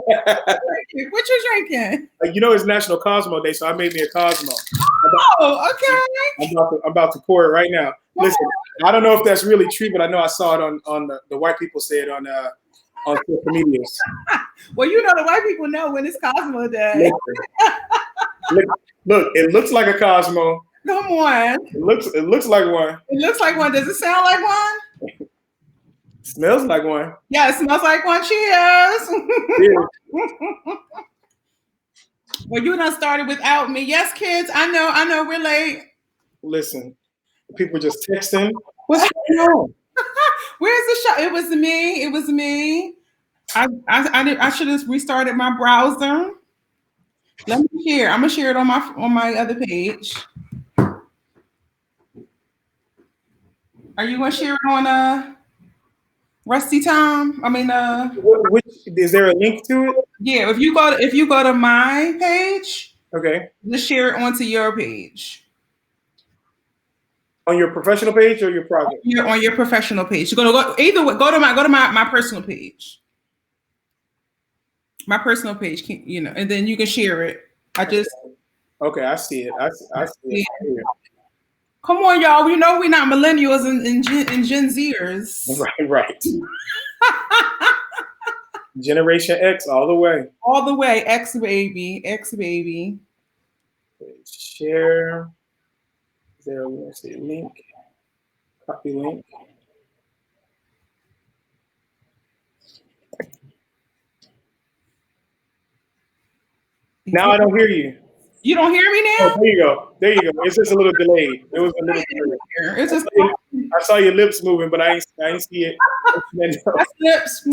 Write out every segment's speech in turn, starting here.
What you drinking? You know, it's National Cosmo Day, so I made me a Cosmo. Oh, okay. I'm about to pour it right now. Listen, I don't know if that's really true, but I know I saw it on the white people say it on social medias. Well, you know the white people know when it's Cosmo Day. Look, it looks like a Cosmo. Come on. It looks like one. It looks like one. Does it sound like one? It smells like one. Yeah, it smells like one. Cheers. Yeah. Well, you done started without me. Yes, kids. I know we're late. Listen, people just texting. What's going on? Where's the show? It was me. I should have restarted my browser. Let me share. I'm gonna share it on my other page. Are you gonna share it on Rusty Tom? I mean Which is there a link to it? Yeah, if you go to my page, okay, just share it onto your page. On your professional page or your private? On your professional page. You're gonna go either way, go to my personal page. My personal page, and then you can share it. Okay, I see it. I see it. Yeah. Come on, y'all. We know we're not millennials and Gen Zers. Right. Generation X all the way. All the way. X baby. Share. Is there a link? Copy link. Now I don't hear you. You don't hear me now? Oh, there you go. It's just a little delayed. It was a little delayed. It's just I saw your lips moving, but I ain't see it. That's lips.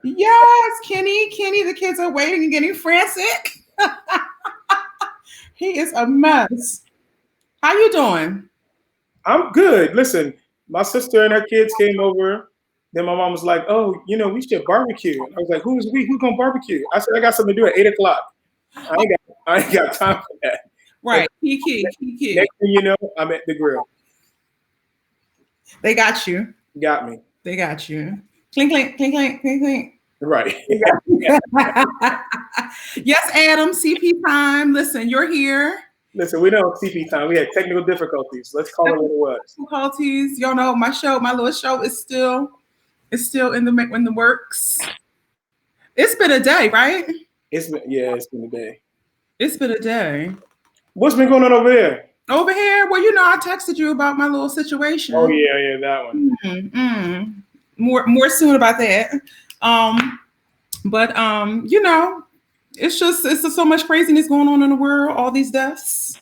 Yes, Kenny, the kids are waiting and getting frantic. He is a mess. How you doing? I'm good. Listen, my sister and her kids came over. Then my mom was like, "Oh, we should barbecue." I was like, "Who's we? Who's gonna barbecue?" I said, "I got something to do at 8:00. I ain't got time for that." Right, Kiki. Next thing you know, I'm at the grill. They got you. Got me. They got you. Clink, clink, clink, clink, clink, clink. Right. Yes, Adam. CP time. Listen, you're here. Listen, we know CP time. We had technical difficulties. Let's call it what it was. Difficulties. Y'all know my little show is still in the works. It's been a day, right? It's been a day. It's been a day. What's been going on over there? Over here? Well, I texted you about my little situation. Oh yeah, that one. More soon about that. But it's just so much craziness going on in the world. All these deaths.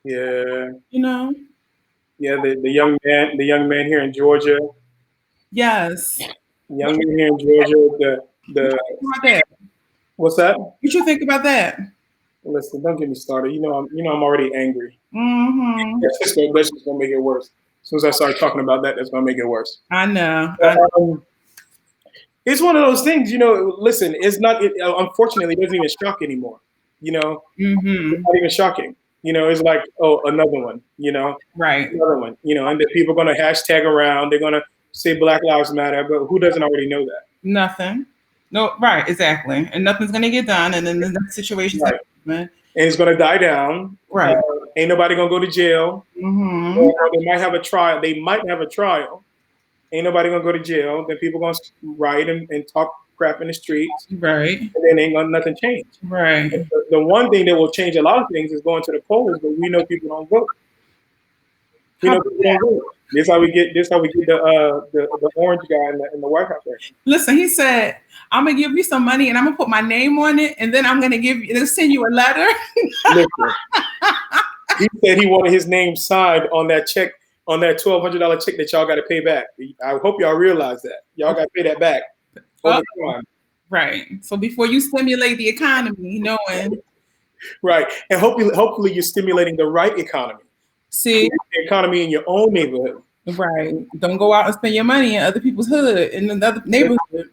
Yeah. Yeah, the young man here in Georgia. Yes. Young man here in Georgia. What's that? What you think about that? Listen, don't get me started. I'm already angry. Mm-hmm. That's just gonna make it worse. As soon as I start talking about that, that's gonna make it worse. I know. It's one of those things. Listen, it's not. Unfortunately, it doesn't even shock anymore. Mm-hmm. It's not even shocking. It's like, oh, another one. Right. Another one. And the people are gonna hashtag around. They're gonna say Black Lives Matter, but who doesn't already know that? Nothing. No, right, exactly. And nothing's gonna get done, and then the next situation. Right. And it's gonna die down. Right. Ain't nobody gonna go to jail. Mm-hmm. Or they might have a trial. Ain't nobody gonna go to jail. Then people gonna riot and talk crap in the streets. Right. And then ain't gonna nothing change. Right. The one thing that will change a lot of things is going to the polls, but we know people don't vote. This how we get the orange guy in the White House. Right? Listen, he said, "I'm gonna give you some money, and I'm gonna put my name on it, and then I'm gonna send you a letter." Listen, he said he wanted his name signed on that check, on that $1,200 check that y'all got to pay back. I hope y'all realize that y'all got to pay that back over time. Right. So before you stimulate the economy, knowing. Right, and hopefully you're stimulating the right economy. See, the economy in your own neighborhood. Right. Don't go out and spend your money in other people's hood in another neighborhood.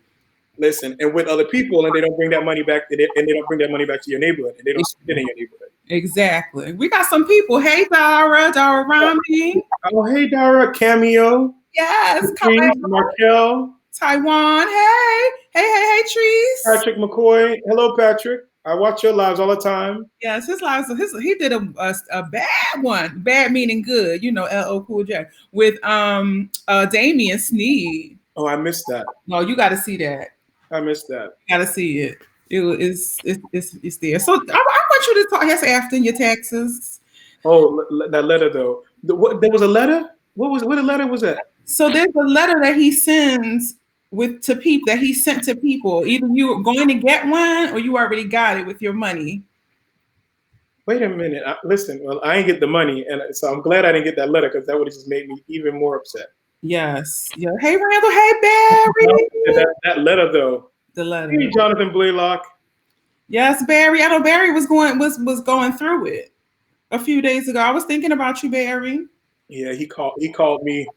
Listen, and with other people, and they don't bring that money back, and they don't bring that money back to your neighborhood, and they don't spend it in your neighborhood. Exactly. We got some people. Hey, Dara Rami. Oh, hey, Dara, Cameo. Yes, Markel. Taiwan. Hey, Trees. Patrick McCoy. Hello, Patrick. I watch your lives all the time. Yes, his lives. He did a bad one. Bad meaning good. You know, L.O. Cool J with Damian Sneed. Oh, I missed that. No, you got to see that. I missed that. You got to see it. It's there. So I want you to talk. Yes, after your taxes. Oh, that letter though. There was a letter. What a letter was that? So there's a letter that he sends to people that he sent to people. Either you were going to get one or you already got it with your money. Wait a minute. Listen, well, I ain't get the money, and so I'm glad I didn't get that letter because that would have just made me even more upset. Yes. Yeah. Hey Randall. Hey Barry. That letter though. The letter. Hey, Jonathan Blaylock. Yes, Barry. I know Barry was going through it a few days ago. I was thinking about you, Barry. Yeah, he called me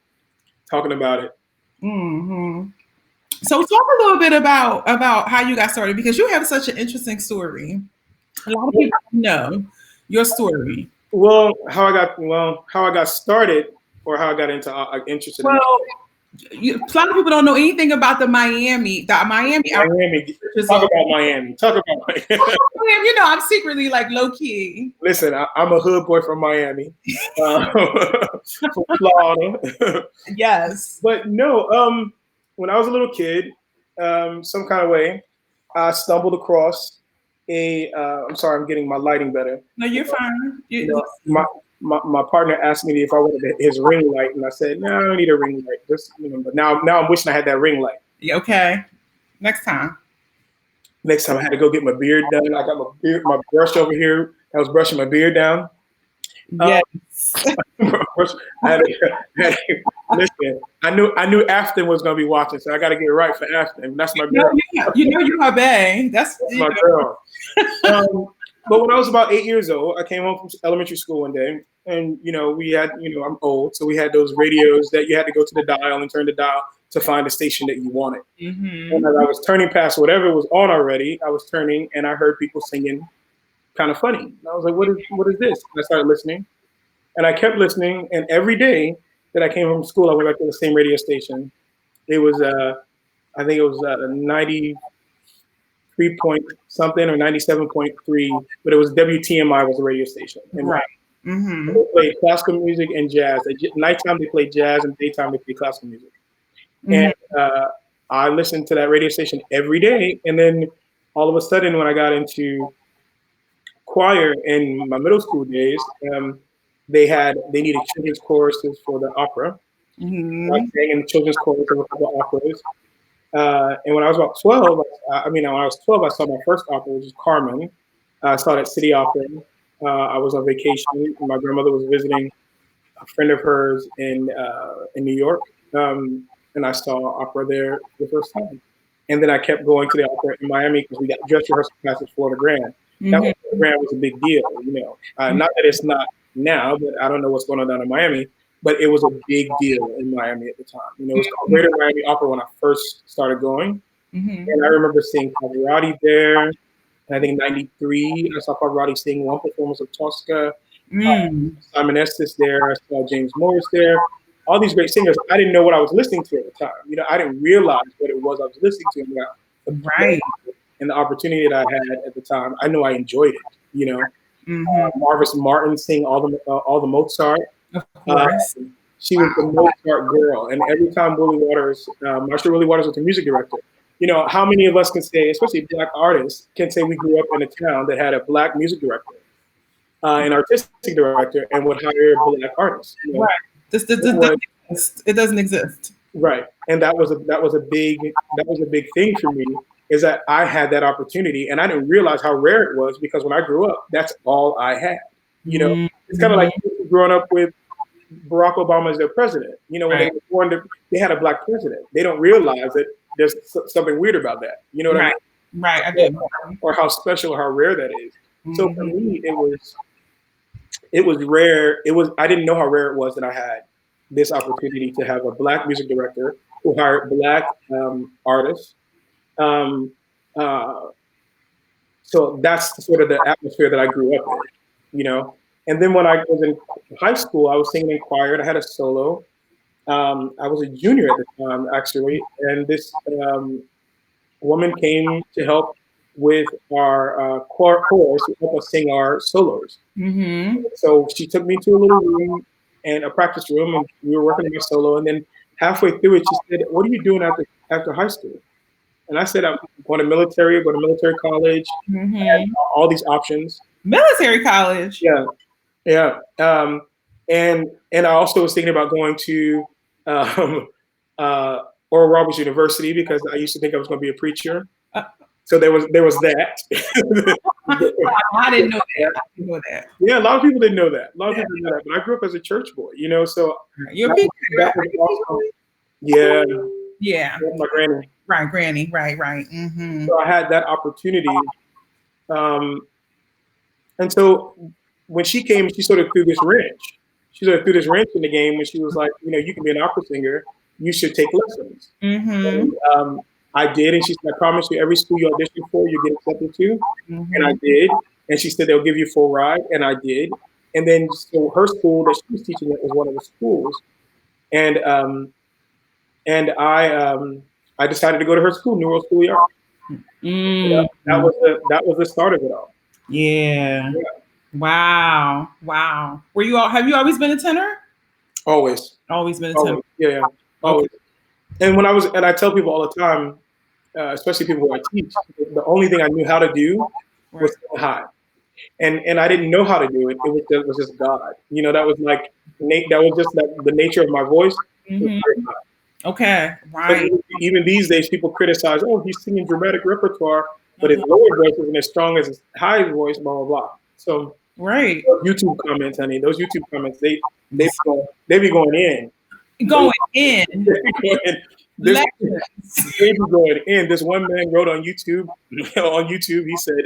talking about it. Mm-hmm. So talk a little bit about how you got started because you have such an interesting story. A lot of people know your story. Well, how I got started, or how I got into interested. Well, a lot of people don't know anything about the Miami. Miami. Talk about Miami. You know, I'm secretly like low key. Listen, I'm a hood boy from Miami, from Florida. Yes, but no. When I was a little kid, some kind of way, I stumbled across a. I'm sorry, I'm getting my lighting better. No, you're fine. My partner asked me if I wanted his ring light, and I said, "No, I don't need a ring light." But now I'm wishing I had that ring light. Yeah, okay. Next time I had to go get my beard done. I got my brush over here. I was brushing my beard down. Yes. Listen, I knew Afton was gonna be watching, so I got to get it right for Afton. That's my girl. You know you're my bae. That's my girl. But when I was about 8 years old, I came home from elementary school one day, and we had, I'm old, so we had those radios that you had to go to the dial and turn the dial to find the station that you wanted. Mm-hmm. And as I was turning past whatever was on already, I was turning and I heard people singing kind of funny. And I was like, what is this? And I started listening, and I kept listening. And every day that I came home from school, I went back to the same radio station. It was, I think it was 93 point something or 97.3, but it was WTMI was the radio station. And right. Mm-hmm. They played classical music and jazz. Nighttime they played jazz, and daytime they played classical music. Mm-hmm. And I listened to that radio station every day. And then all of a sudden, when I got into choir in my middle school days, they needed children's choruses for the opera. Mm-hmm. I sang in the children's chorus of a couple of operas. And when I was about 12, when I was 12, I saw my first opera, which was Carmen. I saw it at City Opera. I was on vacation. My grandmother was visiting a friend of hers in New York, and I saw opera there for the first time. And then I kept going to the opera in Miami because we got dress rehearsal classes for Florida Grand. Mm-hmm. That Grand was a big deal, Not that it's not now, but I don't know what's going on down in Miami. But it was a big deal in Miami at the time. It was called Greater Miami Opera when I first started going. Mm-hmm. And I remember seeing Pavarotti there. And I think in 93, I saw Pavarotti sing one performance of Tosca. Simon Estes there. I saw James Morris there. All these great singers. I didn't know what I was listening to at the time. I didn't realize what it was I was listening to. Right. And the opportunity that I had at the time, I know I enjoyed it. Mm-hmm. Marvis Martin sing all the Mozart. Of course. She was the Mozart girl. And every time Marshall Willie Waters was the music director, how many of us can say, especially Black artists, can say we grew up in a town that had a Black music director, an artistic director, and would hire Black artists? Right. It doesn't exist. Right. And that was a big thing for me, is that I had that opportunity, and I didn't realize how rare it was, because when I grew up, that's all I had. It's kind of like growing up with Barack Obama as their president. When they were born, they had a Black president. They don't realize that there's something weird about that. You know what I mean? Right. I do. Or how special, how rare that is. Mm-hmm. So for me, it was rare. I didn't know how rare it was that I had this opportunity to have a Black music director who hired Black artists. So that's sort of the atmosphere that I grew up in. And then when I was in high school, I was singing in choir, and I had a solo. I was a junior at the time, actually, and this woman came to help with our chorus, to help us sing our solos. Mm-hmm. So she took me to a little room and a practice room, and we were working on my solo. And then halfway through it, she said, "What are you doing after high school?" And I said, "I'm going to military, going to military college, Mm-hmm. all these options." Military college. Yeah, yeah. And I also was thinking about going to um, uh, Oral Roberts University because I used to think I was going to be a preacher. Uh, So there was that. I didn't know that. I didn't know that. Yeah, a lot of people didn't know that. A lot of people didn't know that. But I grew up as a church boy, so You're a that, big that was awesome. Yeah, Yeah. with my granny. Right, Granny. Right. Mm-hmm. So I had that opportunity. Um, and so when she came, she sort of threw this wrench. She sort of threw this wrench in the game when she was like, you can be an opera singer. You should take lessons. Mm-hmm. And I did. And she said, I promise you, every school you audition for, you get accepted to. And I Mm-hmm. did. And she said, they'll give you full ride. And I did. And then so her school that she was teaching at was one of the schools. And I decided to go to her school, New World School of Art. That Mm-hmm. was the start of it all. Yeah. Yeah. Wow. Wow. Have you always been a tenor? Always, Always been a tenor. always, yeah, Okay. always. And I tell people all the time, especially people who I teach, the only thing I knew how to do Right. was sing high, and I didn't know how to do it. It was just God. That was like that was just the nature of my voice. Was Mm-hmm. very high. Okay. But Right. even these days, people criticize, oh, he's singing dramatic repertoire, but his Uh-huh. lower voice isn't as strong as his high voice, blah blah blah. So Right. YouTube comments, honey, those YouTube comments, they be going in. Going in. This Legends. they be going in. This one man wrote on YouTube. On YouTube, he said,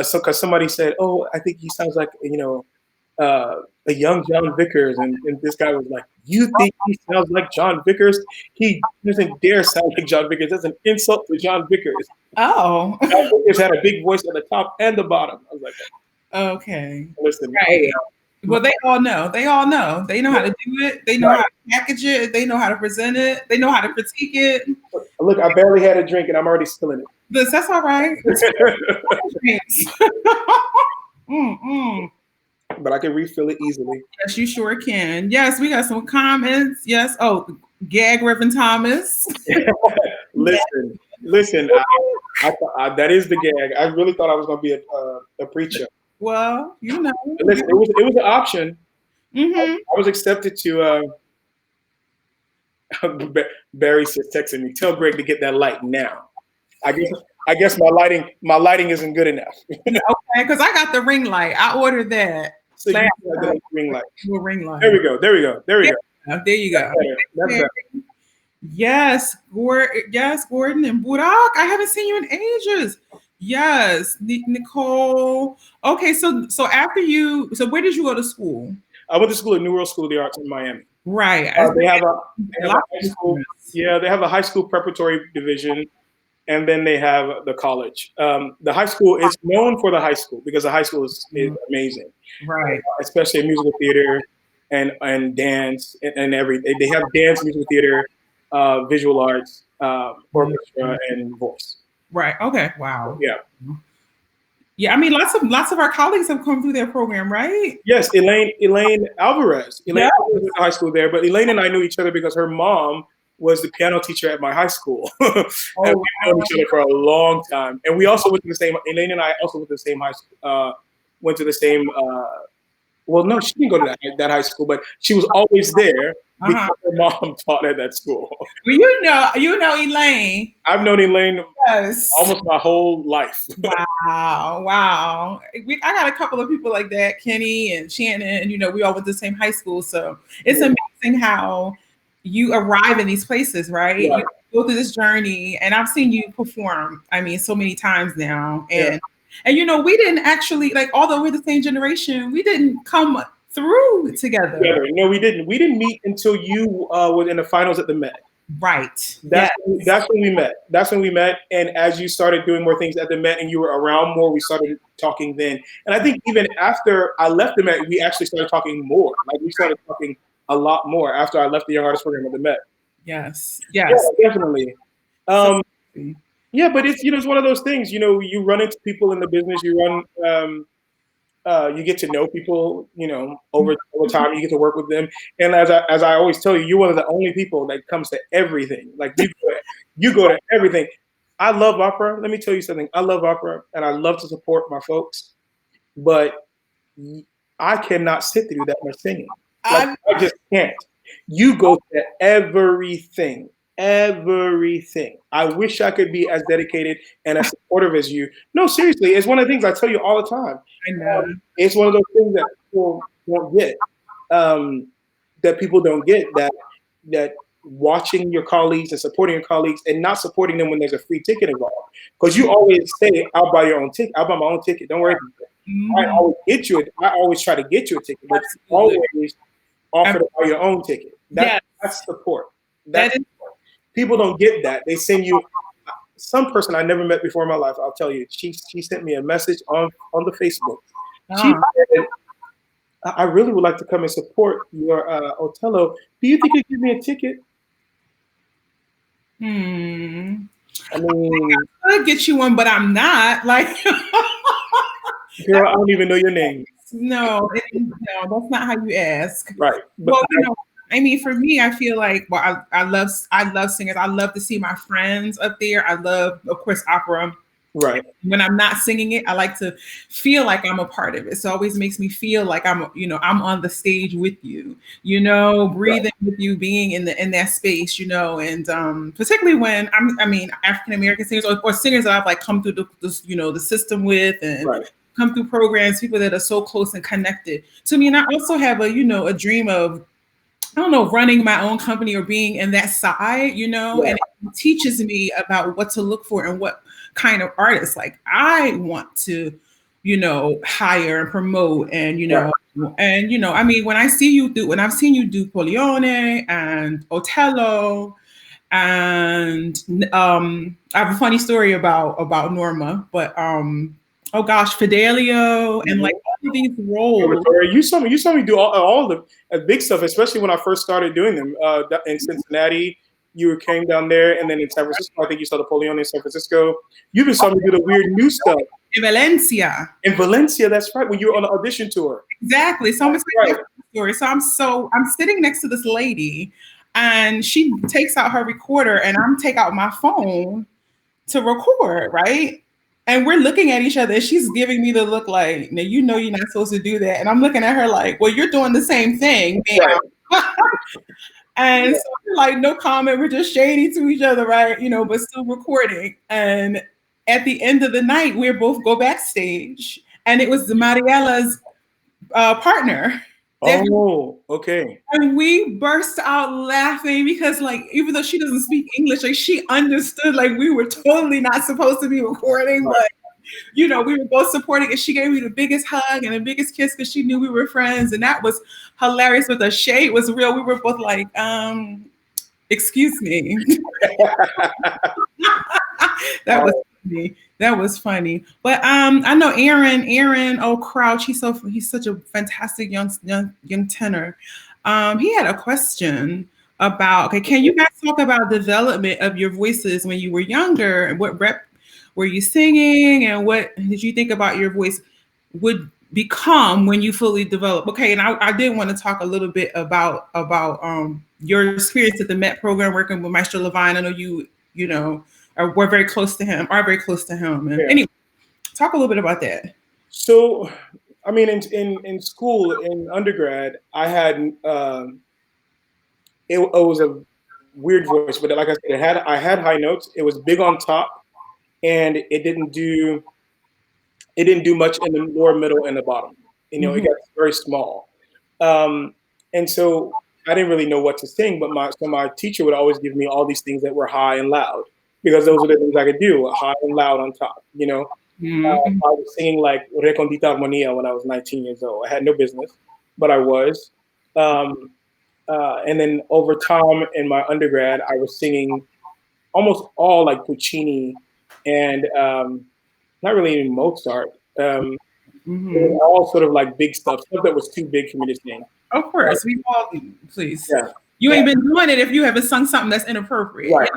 so because somebody said, "Oh, I think he sounds like a young John Vickers," and this guy was like, "You think he sounds like John Vickers? He doesn't dare sound like John Vickers. That's an insult to John Vickers. Oh. John Vickers had a big voice at the top and the bottom." I was like, Okay. "Listen, Right. Well, they all know. They all know. They know how to do it. They know how to package it. They know how to present it. They know how to critique it. look, I barely had a drink and I'm already spilling That's all right. it." Mm-mm. But I can refill it easily. Yes, you sure can. Yes, we got some comments. Yes. Oh, gag Reverend Thomas. Listen. That is the gag. I really thought I was going to be a preacher. Well, Listen, it was an option. Mm-hmm. I was accepted to. Barry says, texting me, "Tell Greg to get that light now." I guess my lighting isn't good enough. Okay, because I got the ring light. I ordered that. So you got the ring light. Ring light. There we go. There you go. That's better. Yes, Gordon and Burak. I haven't seen you in ages. Yes, Nicole. Okay, so where did you go to school? I went to school at New World School of the Arts in Miami. Right. They have a high school. Yeah, they have a high school preparatory division, and then they have the college. The high school is known for the high school because the high school is amazing. Right. Especially in musical theater and dance and everything. They have dance, musical theater, visual arts, orchestra, and voice. Right. Okay. Wow. Yeah. Yeah. I mean, lots of our colleagues have come through their program, right? Yes, Elaine Alvarez. Elaine Yeah. went to high school there, but Elaine and I knew each other because her mom was the piano teacher at my high school. And we've known each other for a long time. And we also went to the same, Elaine and I also went to the same high school, went to the same, well, no, she didn't go to that high school, but she was always there because her mom taught at that school. Well, you know Elaine. I've known Elaine Yes. almost my whole life. Wow. I got a couple of people like that, Kenny and Shannon, we all went to the same high school. So it's amazing how you arrive in these places, right? Yeah. You go through this journey, and I've seen you perform, so many times now. And we didn't actually, although we're the same generation, we didn't come through together. No, we didn't. We didn't meet until you were in the finals at the Met. Right. That's when we met. That's when we met. And as you started doing more things at the Met and you were around more, we started talking then. And I think even after I left the Met, we actually started talking more. We started talking a lot more after I left the Young Artist Program at the Met. Yes. Yeah, Yes. definitely. So Um, yeah, but it's it's one of those things. You run into people in the business. You get to know people. Over time, you get to work with them. And as I always tell you, you're one of the only people that comes to everything. Like you go to everything. I love opera. Let me tell you something. I love opera, and I love to support my folks. But I cannot sit through that much singing. Like I I just can't. You go to everything, everything. I wish I could be as dedicated and as supportive as you. No, seriously, it's one of the things I tell you all the time. know. It's one of those things that people don't get. Um, that people don't get that watching your colleagues and supporting your colleagues and not supporting them when there's a free ticket involved. Because you always say, "I'll buy your own ticket. I'll buy my own ticket. Don't worry about it." I Mhm. always get you. I always try to get you a ticket, but you Absolutely. always offer to buy your own ticket. Yes. That's support. That That's is. people don't get that. They send you some person I never met before in my life. I'll tell you. She sent me a message on the Facebook. She Uh, said, "I really would like to come and support your Otello. Do you think you give me a ticket?" hmm. I mean, I could get you one, but I'm not. Like, girl, I don't even know your name. no, no, that's not how you ask. Right, but Well, I mean, for me, I feel like, well, I love singers. I love to see my friends up there. I love, of course, opera. right, When I'm not singing it, I like to feel like I'm a part of it. So it always makes me feel like I'm on the stage with you, right, breathing with you, being in that space, and particularly when I mean, African American singers or singers that I've like come through the system with and right, come through programs, people that are so close and connected to me. And I also have a dream of, I don't know, running my own company or being in that side, yeah, and it teaches me about what to look for and what kind of artists like I want to, hire and promote right. I mean, when I've seen you do Polione and Otello and I have a funny story about Norma, but oh gosh, Fidelio and like Mhm. all of these roles. You saw me do all the big stuff, especially when I first started doing them. In Cincinnati, you came down there, and then in San Francisco, I think you saw the Napoleon in San Francisco. You even saw me do the weird new stuff In Valencia. in Valencia. That's right, when you were on the audition tour. Exactly. So I'm gonna That's tell you right. that story. I'm sitting next to this lady and she takes out her recorder and I'm take out my phone to record, right? And we're looking at each other and she's giving me the look like, now you're not supposed to do that. And I'm looking at her like, well, you're doing the same thing, Right. ma'am. And so we're like, no comment, we're just shady to each other, right? But still recording. And at the end of the night, we both go backstage. And it was Mariella's partner. Oh, okay. And we burst out laughing because, like, even though she doesn't speak English, like, she understood, like, we were totally not supposed to be recording, Right. but, we were both supporting. And she gave me the biggest hug and the biggest kiss because she knew we were friends. And that was hilarious. But the shade was real. We were both like, excuse me. That was Oh, funny. That was funny. But I know Aaron Crouch, he's such a fantastic young tenor. He had a question about, okay, can you guys talk about development of your voices when you were younger and what rep were you singing and what did you think about your voice would become when you fully develop? Okay, and I did want to talk a little bit about your experience at the Met program working with Maestro Levine. I know you know we're very close to him, are very close to him. And yeah. anyway, talk a little bit about that. So, I mean, in school, in undergrad, I had it was a weird voice, but like I said, I had high notes. It was big on top, and it didn't do much in the lower middle and the bottom. It Mhm. got very small. And so I didn't really know what to sing, but my teacher would always give me all these things that were high and loud because those are the things I could do, high and loud on top. Mhm. I was singing like Recondita Armonia when I was 19 years old. I had no business, but I was. Um, and then over time in my undergrad, I was singing almost all like Puccini and not really even Mozart. It was all sort of like big stuff that was too big for me to sing. Of course, we all do. Please, Yeah. you Yeah. ain't been doing it if you haven't sung something that's inappropriate. Right.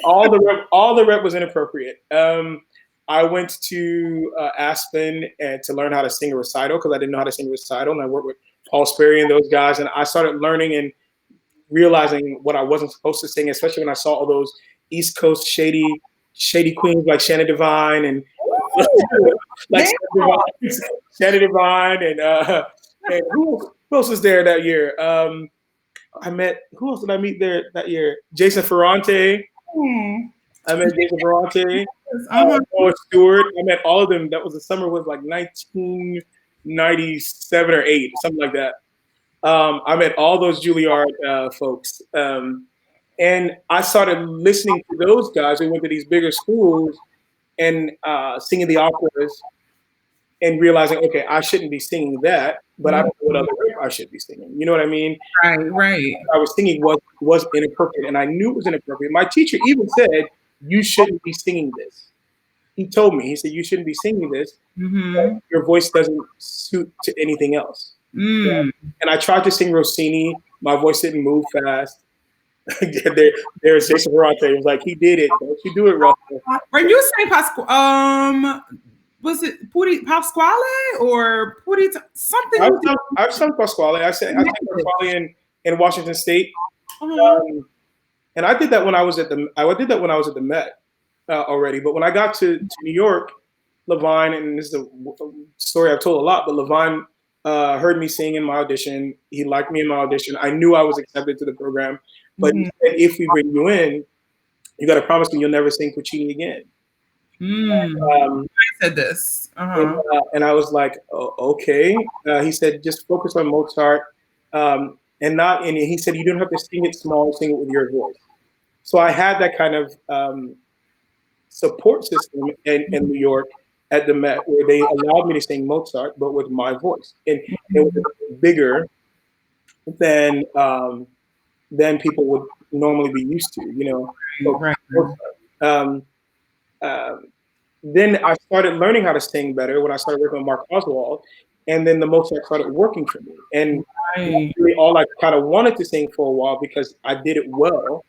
All the rep was inappropriate. I went to Aspen and to learn how to sing a recital because I didn't know how to sing a recital, and I worked with Paul Sperry and those guys, and I started learning and realizing what I wasn't supposed to sing, especially when I saw all those East Coast shady queens like Shannon Devine and like Shannon Devine and who else was there that year? I met who else did I meet there that year? Jason Ferrante. I met Jason Ferrante. Noah Stewart. I met all of them. That was the summer was like 1997 or 8, something like that. I met all those Juilliard folks. And I started listening to those guys who went to these bigger schools and singing the operas and realizing, okay, I shouldn't be singing that, but I don't know what other rap I should be singing. You know what I mean? Right. What I was singing was inappropriate, and I knew it was inappropriate. My teacher even said, you shouldn't be singing this. He told me, he said, you shouldn't be singing this. Your voice doesn't suit to anything else. Yeah. And I tried to sing Rossini. My voice didn't move fast. There's Jason Ferrante. He was like, he did it. Don't you do it, Russell. When you say was it Puri Pasquale or Puri something? I've sung Pasquale. I sang Pasquale in Washington State. And I did that when I was at the Met already. But when I got to New York, Levine, and this is a story I've told a lot, but Levine heard me sing in my audition. He liked me in my audition. I knew I was accepted to the program. But he said, if we bring you in, you got to promise me you'll never sing Puccini again. I said this. And I was like, oh, okay. He said, just focus on Mozart. And he said, you don't have to sing it small, sing it with your voice. So I had that kind of support system in New York at the Met where they allowed me to sing Mozart, but with my voice. And it was bigger than people would normally be used to, you know. Then I started learning how to sing better when I started working with Mark Oswald, and then the Mozart started working for me. And really all I kind of wanted to sing for a while because I did it well.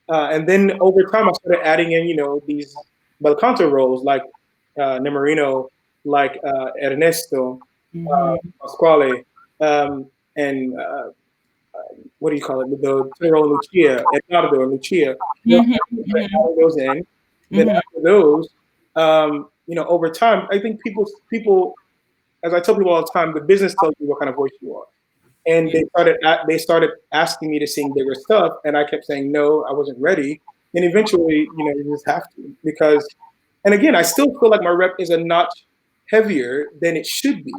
And then over time, I started adding in, you know, these bel canto roles like Nemorino, like Ernesto, Pasquale, and what do you call it? The Tenor Lucia, Edgardo and Lucia. Those in. Then after those, you know, over time, I think people, as I tell people all the time, the business tells you what kind of voice you are. And they started asking me to sing bigger stuff, and I kept saying no, I wasn't ready. And eventually, you know, you just have to because, and again, I still feel like my rep is a notch heavier than it should be.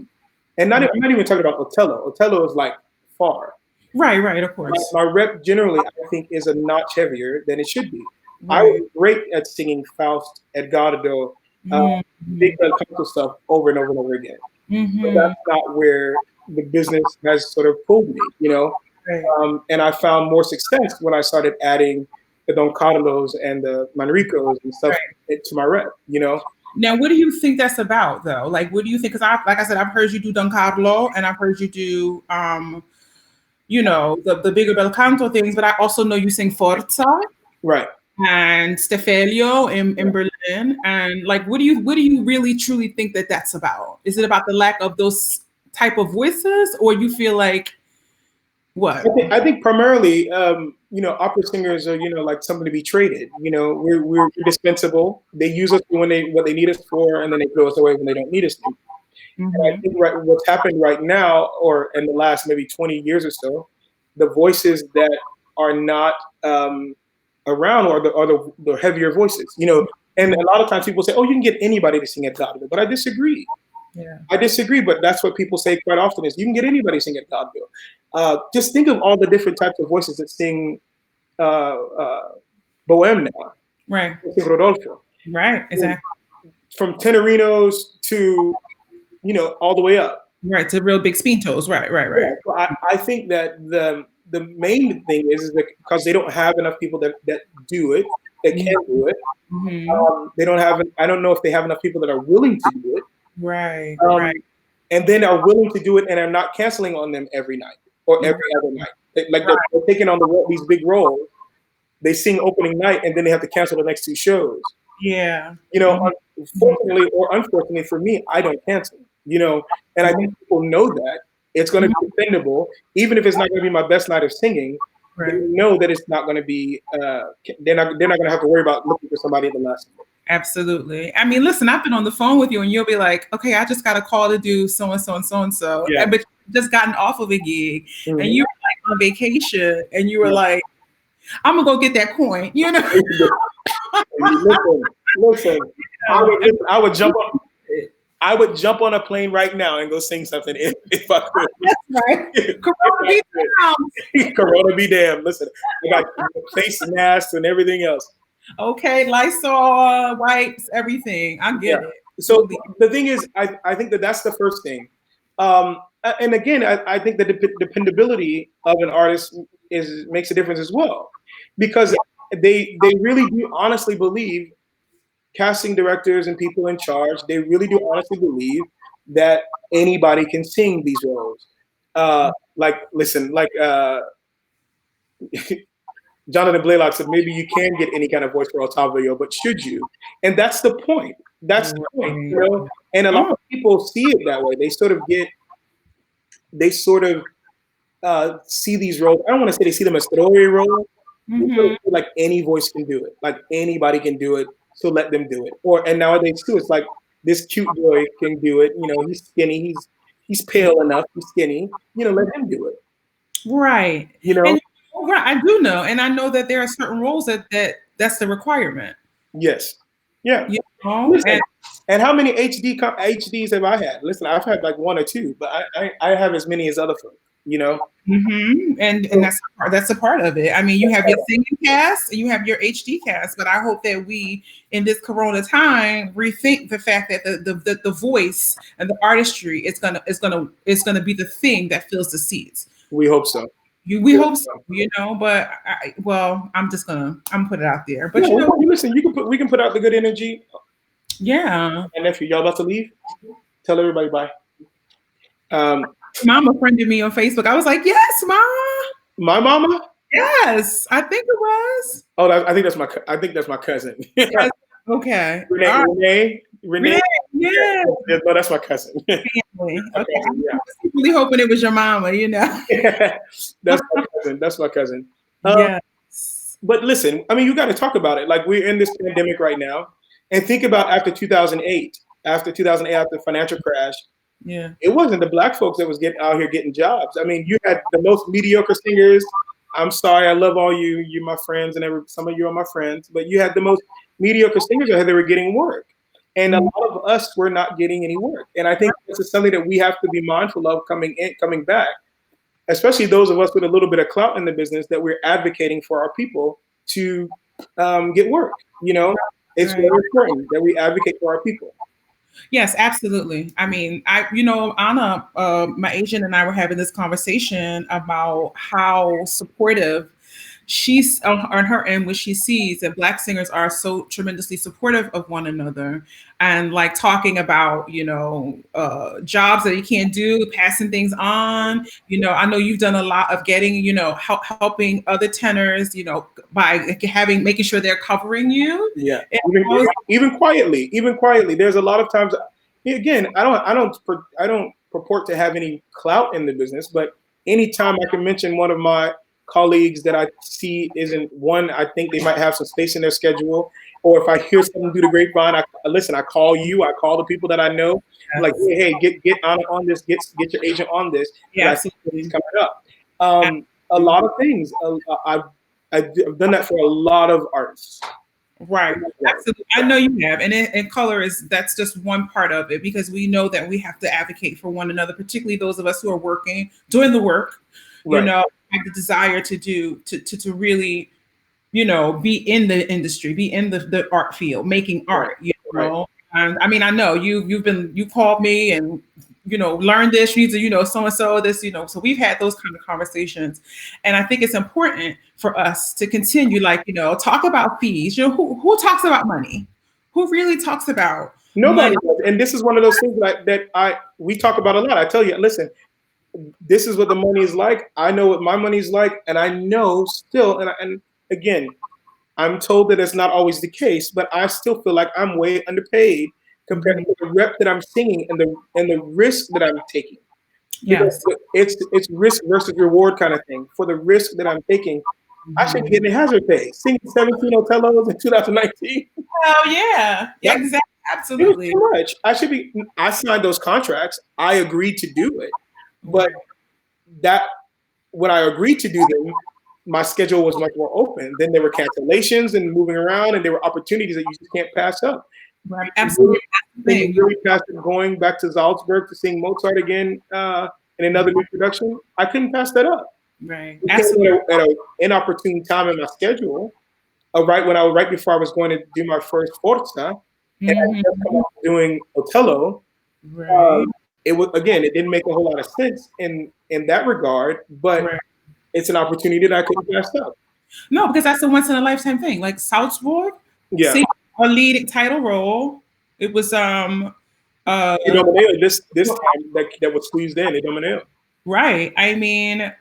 And I'm not even talking about Otello. Otello is like far. Right, of course. My rep generally, I think, is a notch heavier than it should be. I was great at singing Faust, Edgardo, big bel canto stuff over and over and over again. But that's not where the business has sort of pulled me, you know. And I found more success when I started adding the Don Carlos and the Manricos and stuff to my rep, you know. Now, what do you think that's about, though? Like, what do you think? Because like I said, I've heard you do Don Carlo, and I've heard you do, you know, the bigger bel canto things. But I also know you sing Forza, right? And Stefelio in Berlin. And like, what do you really truly think that that's about? Is it about the lack of those type of voices, or you feel like what? I think primarily, you know, opera singers are, you know, like something to be traded. You know, we're indispensable. They use us when what they need us for, and then they throw us away when they don't need us to. And I think what's happened right now, or in the last maybe 20 years or so, the voices that are not around are the heavier voices. You know, and a lot of times people say, "Oh, you can get anybody to sing Edgardo," but I disagree. I disagree, but that's what people say quite often is you can get anybody to sing Edgardo. Just think of all the different types of voices that sing Bohème now. Right. Rodolfo. Right, exactly. From tenorinos to, you know, all the way up. Right, to real big spintos. Right. Yeah, so I think that the main thing is that because they don't have enough people that do it, that can do it. They don't have. I don't know if they have enough people that are willing to do it. Right, Um, right, and then are willing to do it and are not canceling on them every night or every other night. Like right. they're taking on these big roles. They sing opening night and then they have to cancel the next two shows. Yeah. You know, Mhm. fortunately or unfortunately for me, I don't cancel. You know, and I think people know that it's going to be dependable, even if it's not going to be my best night of singing. They Right. know that it's not going to be. They're not going to have to worry about looking for somebody at the last minute. Absolutely. I mean, listen, I've been on the phone with you and you'll be like, okay, I just got a call to do so and so and so and so. Yeah. But you just gotten off of a gig and Mhm. you were like on vacation and you were Yeah. like, I'm gonna go get that coin, you know? Listen. Yeah. I would jump on. I would jump on a plane right now and go sing something if I could. That's right. Corona be down. Corona be damned. Listen, I got face masks and everything else. Okay, Lysol, wipes, everything. I Yeah. get it. So the thing is, I think that's the first thing. And again, I think the dependability of an artist makes a difference as well, because they really do honestly believe, casting directors and people in charge, they really do honestly believe that anybody can sing these roles. Listen, Jonathan Blaylock said, maybe you can get any kind of voice for Otavio, but should you? And that's the point. That's the point, you know. And a lot of people see it that way. They sort of see these roles. I don't want to say they see them as throwaway roles. They sort of feel like any voice can do it, like anybody can do it, so let them do it. And nowadays too, it's like this cute boy can do it. You know, he's skinny, he's pale enough, he's skinny. You know, let him do it. Right. You know. And right, I do know, and I know that there are certain roles that's the requirement. Yes. Yeah. You know, Listen, and how many HDs have I had? Listen, I've had like one or two, but I have as many as other folks. You know. And that's a part of it. I mean, you have your singing cast, and you have your HD cast, but I hope that we, in this Corona time, rethink the fact that the voice and the artistry is gonna be the thing that fills the seats. We hope so. We hope so, you know. But I'm gonna put it out there. But you know, listen, we can put out the good energy. Yeah. And nephew, y'all about to leave? Tell everybody bye. Mama friended me on Facebook. I was like, yes, Mom. My mama? Yes, I think it was. Oh, I think that's my cousin. Yes. Okay. Renee. Yeah. No, that's my cousin. Family. Okay. I'm really hoping it was your mama, you know. That's my cousin. Yes. But listen, I mean, you got to talk about it. Like, we're in this pandemic right now, and think about after 2008, after the financial crash. Yeah. It wasn't the black folks that was out here getting jobs. I mean, you had the most mediocre singers. I'm sorry, I love all you. You're my friends, and some of you are my friends. But you had the most mediocre singers out here that were getting work, and a lot of us were not getting any work. And I think this is something that we have to be mindful of coming back, especially those of us with a little bit of clout in the business, that we're advocating for our people to get work. You know, it's very important that we advocate for our people. Yes, absolutely. I mean, Anna, my agent, and I were having this conversation about how supportive she's on her end when she sees that Black singers are so tremendously supportive of one another, and like talking about jobs that you can't do, passing things on. I know you've done a lot of getting helping other tenors, by making sure they're covering you. Yeah, even quietly. There's a lot of times. Again, I don't purport to have any clout in the business, but anytime I can mention one of my colleagues that I see isn't one, I think they might have some space in their schedule, or if I hear something through the grapevine, I call you, I call the people that I know, I'm like, hey, get on this, get your agent on this. Yeah, I think it's coming up. A lot of things. I've done that for a lot of artists. Right. Absolutely. I know you have. And color that's just one part of it, because we know that we have to advocate for one another, particularly those of us who are doing the work, have the desire to really, be in the industry, be in the art field, making art, know. And I mean, I know you called me and learn this, you need to, so and so this, so we've had those kind of conversations. And I think it's important for us to continue, like, talk about fees. Who talks about money? Who really talks about Nobody money? does. And this is one of those things that we talk about a lot. I tell you, listen, this is what the money is like. I know what my money is like, and I know still, and again, I'm told that it's not always the case, but I still feel like I'm way underpaid compared to the rep that I'm singing and the risk that I'm taking. Because Yes. it's risk versus reward kind of thing. For the risk that I'm taking, I should be getting hazard pay. Singing 17 Otellos in 2019. Oh yeah. Yeah, That, exactly. it was Absolutely. too much. I signed those contracts. I agreed to do it. But that when I agreed to do them, my schedule was much more open. Then there were cancellations and moving around, and there were opportunities that you just can't pass up. Right. Absolutely. Can you really pass up going back to Salzburg to sing Mozart again in another new production? I couldn't pass that up. Right. It Absolutely. came at an inopportune time in my schedule, right before I was going to do my first Forza, and I just come out doing Otello. Right. It didn't make a whole lot of sense in that regard, but Right. it's an opportunity that I couldn't pass up. No, because that's a once in a lifetime thing. Like Salzburg, Yeah. see a lead title role. It was Idomeneo, this time that was squeezed in Idomeneo. right. I mean,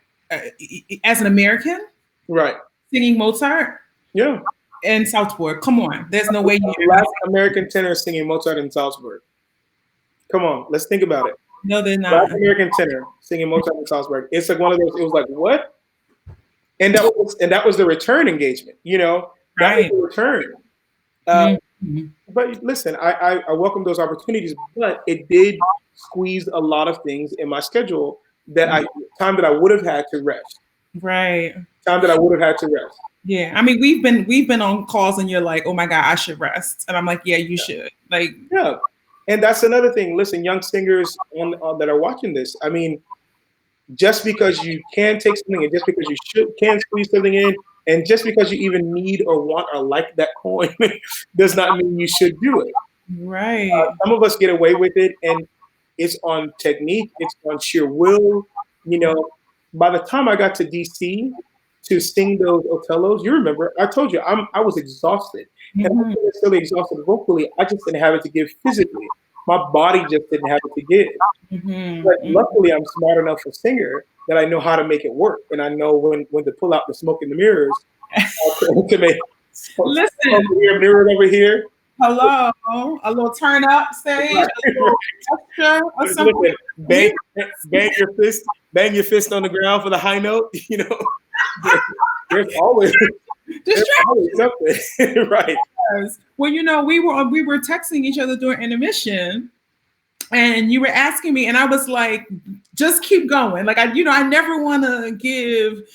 as an American Right. singing Mozart Yeah. in Salzburg, come on. There's no way you Black American tenor singing Mozart in Salzburg. Come on, let's think about it. no, they're Black not. American tenor singing Mozart in Salzburg. It's like one of those. It was like what? And that was the return engagement. That was Right. the return. Mhm. But listen, I welcome those opportunities, but it did squeeze a lot of things in my schedule time that I would have had to rest. Right. Time that I would have had to rest. Yeah. I mean, we've been on calls and you're like, oh my God, I should rest. And I'm like, yeah, you should. Like, Yeah. And that's another thing. Listen, young singers that are watching this, I mean, just because you can take something and just because you can squeeze something in, and just because you even need or want or like that coin does not mean you should do it. right. Some of us get away with it, and it's on technique, it's on sheer will. By the time I got to DC to sing those Otellos, you remember, I told you I was exhausted. And I wasn't necessarily exhausted vocally, I just didn't have it to give physically. My body just didn't have it to give. But luckily, I'm smart enough a singer that I know how to make it work, and I know when to pull out the smoke in the mirrors to make Listen, over here, mirrored over here. hello, a little turn up stage, a little extra or something. Listen, bang your fist on the ground for the high note. There's always something, right? Well, we were texting each other during intermission, and you were asking me, and I was like, just keep going. Like I never want to give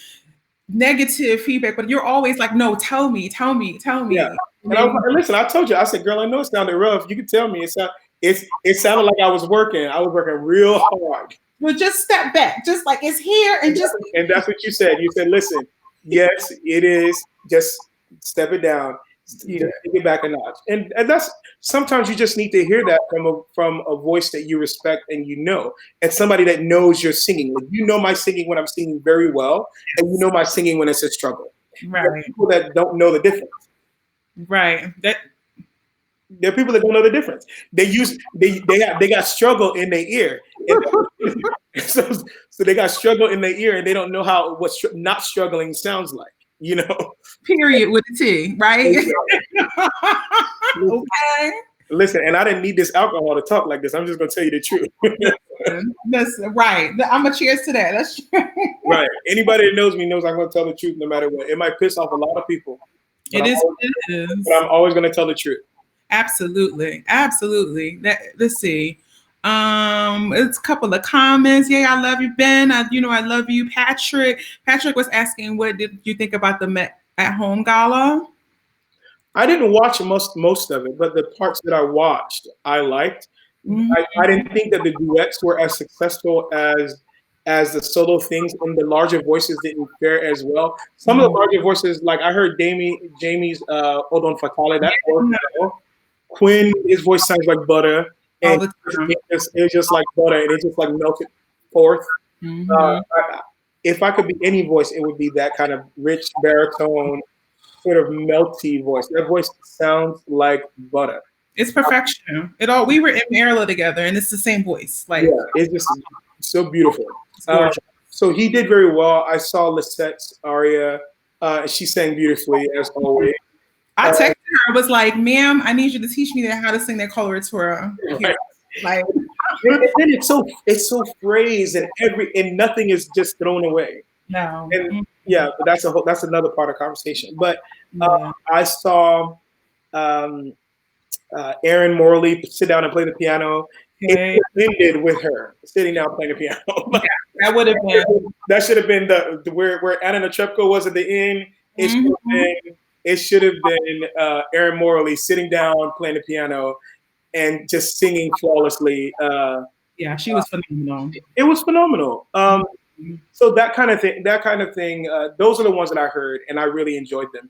negative feedback, but you're always like, no, tell me. Yeah. And listen, I told you, I said, girl, I know it sounded rough. You could tell me it sounded like I was working. I was working real hard. Well, just step back, just like it's here, and that's what you said. You said, listen, yes, it is. Just step it down. Just take it back a notch. And that's sometimes you just need to hear that from a voice that you respect and and somebody that knows your singing. Like, my singing when I'm singing very well, and my singing when it's a struggle. right. There are people that don't know the difference. Right. There are people that don't know the difference. They got struggle in their ear. So they got struggle in their ear, and they don't know what not struggling sounds like. Period with a T, right? Okay. Listen, and I didn't need this alcohol to talk like this. I'm just gonna tell you the truth. Listen, right. I'm a cheers to that. That's true. Right. Anybody that knows me knows I'm gonna tell the truth no matter what. It might piss off a lot of people. It is. But I'm always gonna tell the truth. Absolutely. Let's see. It's a couple of comments. Yeah, I love you, Ben. I love you, Patrick. Patrick was asking, what did you think about the Met at Home Gala? I didn't watch most of it, but the parts that I watched, I liked. I didn't think that the duets were as successful as the solo things, and the larger voices didn't fare as well. Some of the larger voices, like I heard Jamie's Odon Fatale, that worked well. Quinn, his voice sounds like butter. all and the time. it was just like butter, and it just like melted forth. Uh, Hmm. if I could be any voice, it would be that kind of rich baritone, sort of melty voice. That voice sounds like butter. It's perfection. It all. We were in Maryland together, and it's the same voice. Like Yeah, it's just so beautiful. it's Um, gorgeous. so he did very well. I saw Lisette's aria. She sang beautifully as always. I Uh, texted her. I was like, "Ma'am, I need you to teach me that how to sing that coloratura here." right. Like, And then it's so phrased, and nothing is just thrown away. no. And yeah, but that's another part of conversation. But uh, Yeah. I saw um, Aaron Morley sit down and play the piano. It Okay. ended with her sitting down playing the piano. Yeah. That would have been. That should have been the where Anna Netrebko was at the end. It should have Mhm. been it should have been Aaron Morley sitting down playing the piano and just singing flawlessly. Yeah, she was phenomenal. It was phenomenal. Mhm. So that kind of thing. Those are the ones that I heard, and I really enjoyed them.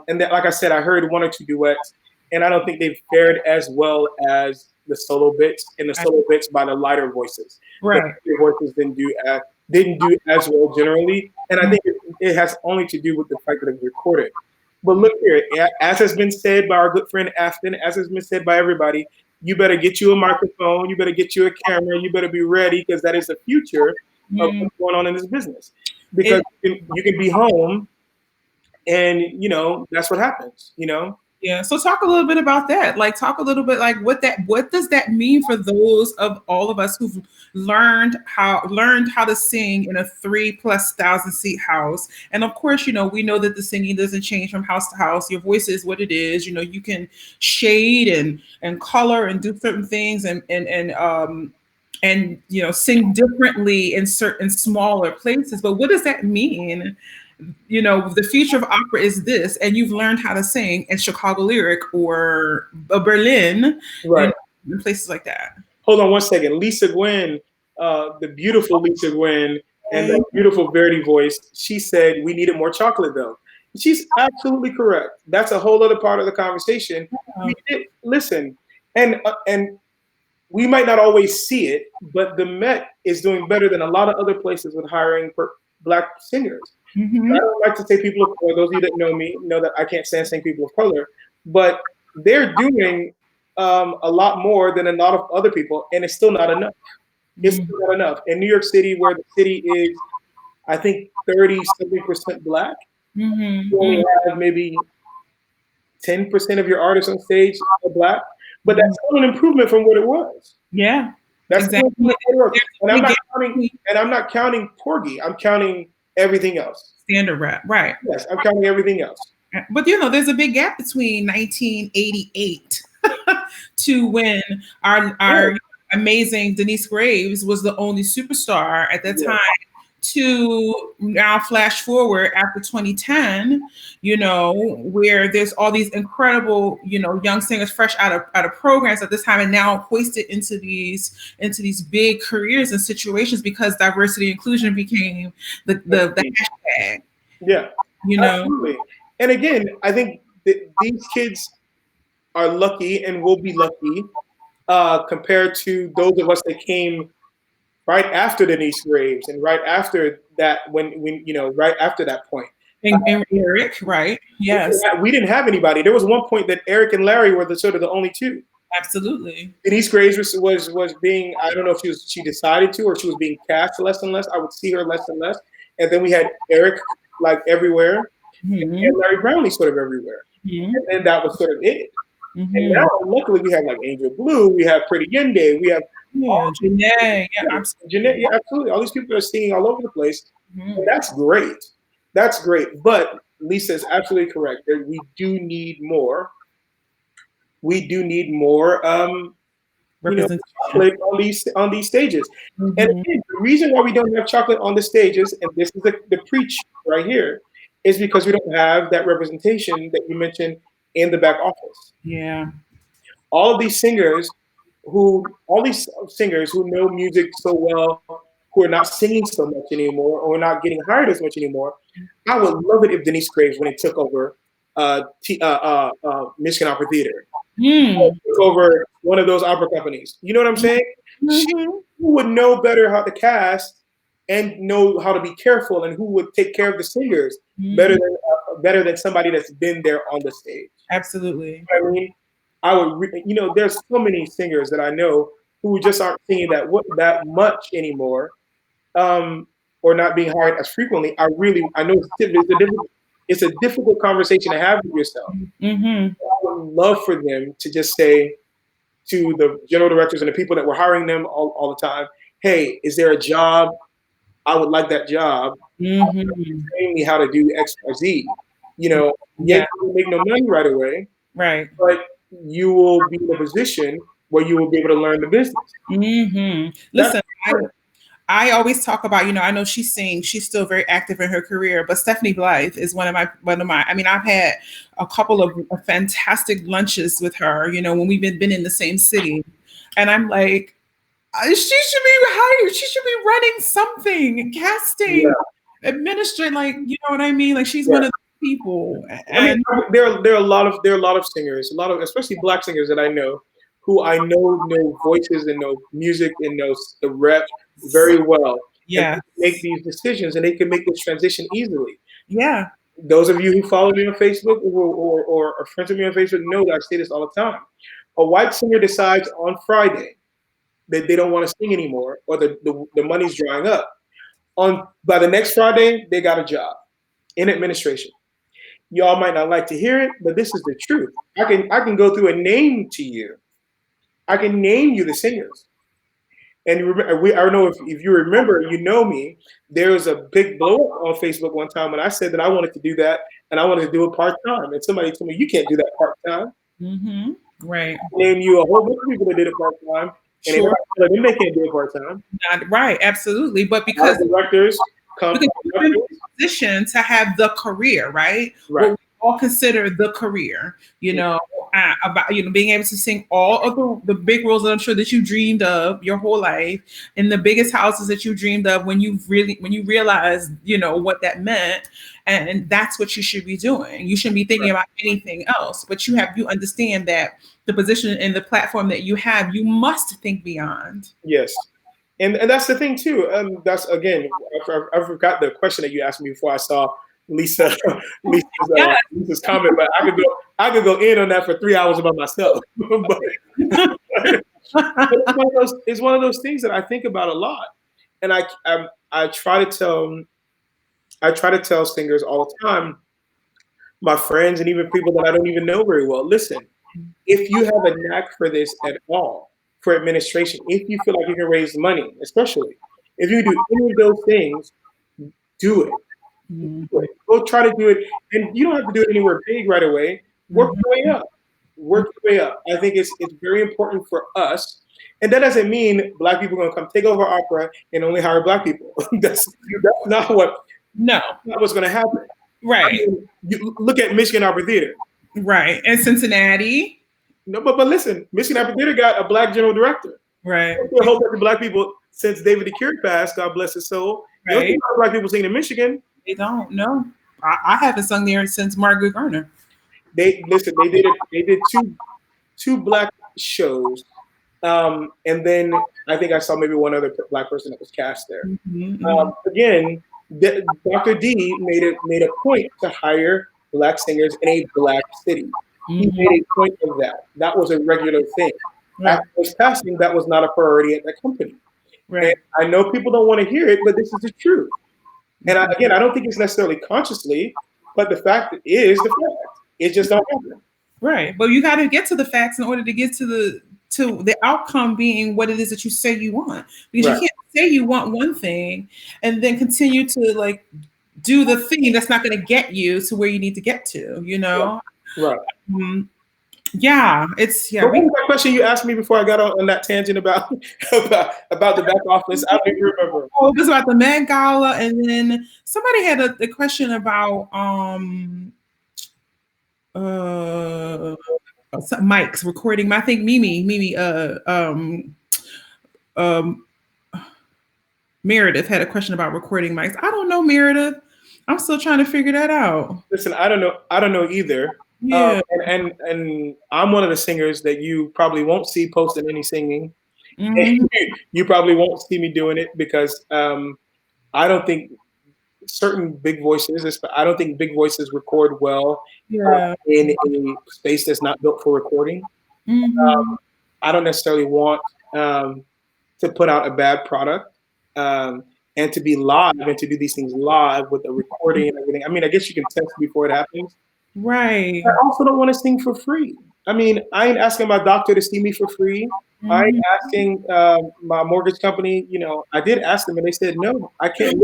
And that, like I said, I heard one or two duets, and I don't think they've fared as well as the solo bits, and the solo bits by the lighter voices. The Right. lighter voices didn't do as well generally, and I think it has only to do with the fact that it's recorded. But look here, as has been said by our good friend Afton, as has been said by everybody, you better get you a microphone, you better get you a camera, you better be ready because that is the future of Mhm. what's going on in this business. Because It, you can be home, and that's what happens. yeah. So talk a little bit about that. Like talk a little bit like what does that mean for those of all of us who've learned how to sing in a 3,000+ seat house. And of course, we know that the singing doesn't change from house to house. Your voice is what it is. You can shade and color and do certain things and sing differently in certain smaller places. But what does that mean? The future of opera is this, and you've learned how to sing in Chicago Lyric or Berlin, Right. in places like that. Hold on one second. Lisa Gwen, the beautiful Lisa Gwen, and Okay. that beautiful Verdi voice. She said we needed more chocolate, though. She's absolutely correct. That's a whole other part of the conversation. We did listen, and we might not always see it, but the Met is doing better than a lot of other places with hiring black singers. I Mm-hmm. don't like to say people of color. Those of you that know me know that I can't stand saying people of color, but they're doing a lot more than a lot of other people, and it's still not enough. It's still not enough. In New York City, where the city is, I think 30 something percent black, you only Mm-hmm. have maybe 10% of your artists on stage are black, but Mm-hmm. that's still an improvement from what it was. Yeah, That's still an exactly. improvement from what it was. There's And a I'm big not gap counting, between and I'm not counting Porgy. I'm counting everything else. standard rap, right? Yes, I'm counting everything else. But there's a big gap between 1988 to when our Yeah, amazing Denise Graves was the only superstar at that yeah, time to now flash forward after 2010, where there's all these incredible, young singers fresh out of programs at this time and now hoisted into these big careers and situations because diversity inclusion became the hashtag, yeah, you know. absolutely. And again, I think these kids are lucky and will be lucky compared to those of us that came right after Denise Graves and right after that, when right after that point. And Eric, right? Yes, We didn't have anybody. There was one point that Eric and Larry were the sort of the only two. absolutely. Denise Graves was being, I don't know if she decided to, or she was being cast less and less. I would see her less and less. And then we had Eric like everywhere, and Hmm. Larry Brownlee sort of everywhere. And then that was sort of it. And Hmm. now, luckily, we have like Angel Blue, we have Pretty Yende, we have all Yeah, these people. Janae. Yeah, Yeah, Jeanette, yeah, absolutely. All these people are singing all over the place, and absolutely. that's great. That's great. But Lisa is absolutely correct that we do need more. We do need more. Representation. Chocolate on these stages. And Hmm. again, the reason why we don't have chocolate on the stages, and this is the preach right here, is because we don't have that representation that you mentioned in the back office. Yeah. All of these singers all these singers who know music so well, who are not singing so much anymore, or not getting hired as much anymore. I would love it if Denise Graves, when it took over Michigan Opera Theater, Mm. Took over one of those opera companies. You know what I'm saying? She Mm-hmm. who would know better how to cast and know how to be careful and who would take care of the singers Mm-hmm. better than somebody that's been there on the stage. Absolutely. You know what I mean, there's so many singers that I know who just aren't singing that much anymore, um, or not being hired as frequently. I know it's a difficult conversation to have with yourself. Mm-hmm. I would love for them to just say to the general directors and the people that were hiring them all the time, hey, is there a job? I would like that job. Mm-hmm. Train me how to do X, Y, Z. Yes, Yeah. you will make no money right away, Right. but you will be in a position where you will be able to learn the business. Mm-hmm. That's Listen, I always talk about, I know she sings, she's still very active in her career, but Stephanie Blythe is one of my, I mean, I've had a couple of fantastic lunches with her, when we've been in the same city. And I'm like, she should be hired. She should be running something, casting, yeah, administering, like, you know what I mean? Like she's yeah. one of the people. I mean, And there are a lot of singers, a lot of especially black singers that I know, who I know voices and know music and know the reps very well, and yeah, make these decisions and they can make this transition easily. yeah. Those of you who follow me on Facebook or are friends with me on Facebook know that I say this all the time. A white singer decides on Friday that they don't want to sing anymore or the money's drying up. By the next Friday, they got a job in administration. Y'all might not like to hear it, but this is the truth. I can go through and name to you. I can name you the singers. And I don't know if you remember, you know me. There was a big blow up on Facebook one time when I said that I wanted to do that and I wanted to do it part time. And somebody told me you can't do that part time. Mm-hmm. Right. Name you a whole bunch of people that did it part time, and Sure. everybody them they can't do it part time. Not right. Absolutely. But A lot of because directors come you're in a position to have the career, right? right. What we all consider the career, about being able to sing all of the big roles that I'm sure that you dreamed of your whole life in the biggest houses that you dreamed of when you realized what that meant, and that's what you should be doing. You shouldn't be thinking Right. about anything else, but you understand that the position and the platform that you have, you must think beyond. Yes. And that's the thing too. That's again, I forgot the question that you asked me before I saw Lisa Yeah. Lisa's comment, but I could go in on that for 3 hours about myself. but it's one of those things that I think about a lot, and I try to tell singers all the time, my friends and even people that I don't even know very well. Listen, if you have a knack for this at all, for administration, if you feel like you can raise money, especially if you do any of those things, do it. Do Mhm. it. Go try to do it, and you don't have to do it anywhere big right away. Work Mhm. your way up. Work your way up. I think it's very important for us, and that doesn't mean black people are going to come take over opera and only hire black people. That's not No. what's going to happen. I Right. mean, you look at Michigan Opera Theater. Right. And Cincinnati. No, but listen, Michigan Opera Theater got a black general director. Right. A whole bunch of black people since David DeCure passed. God bless his soul. You don't see Right. a lot of black people singing in Michigan. They don't know. I haven't sung there since Margaret Garner. They listen. They did two black shows, and then I think I saw maybe one other black person that was cast there. Mm-hmm. Again, Dr. D made a point to hire black singers in a black city. He Mm-hmm. made a point of that. That was a regular thing. Right. After his passing, that was not a priority at that company. And Right. I know people don't want to hear it, but this is the truth. And again, I don't think it's necessarily consciously, but the fact is the fact. It just don't happen. Right. But you got to get to the facts in order to get to the outcome being what it is that you say you want. Because you Right. can't say you want one thing and then continue to like do the thing that's not going to get you to where you need to get to, Right. Right. Um, yeah, it's yeah. But what was that question you asked me before I got on that tangent about about the back office? I don't even remember. Oh, it was about the Met Gala, and then somebody had a question about uh mics recording. I think Mimi um Meredith had a question about recording mics. I don't know, Meredith. I'm still trying to figure that out. Listen, I don't know. I don't know either. Yeah. And I'm one of the singers that you probably won't see posting any singing. Hmm. You probably won't see me doing it because I don't think certain big voices. I don't think big voices record well Yeah. in a space that's not built for recording. Hmm. I don't necessarily want um, to put out a bad product um, and to be live and to do these things live with the recording and everything. I mean, I guess you can test before it happens. I Right. also don't want to sing for free. I mean, I ain't asking my doctor to see me for free. I ain't Hmm. asking my mortgage company. You know, I did ask them, and they said no. I can't.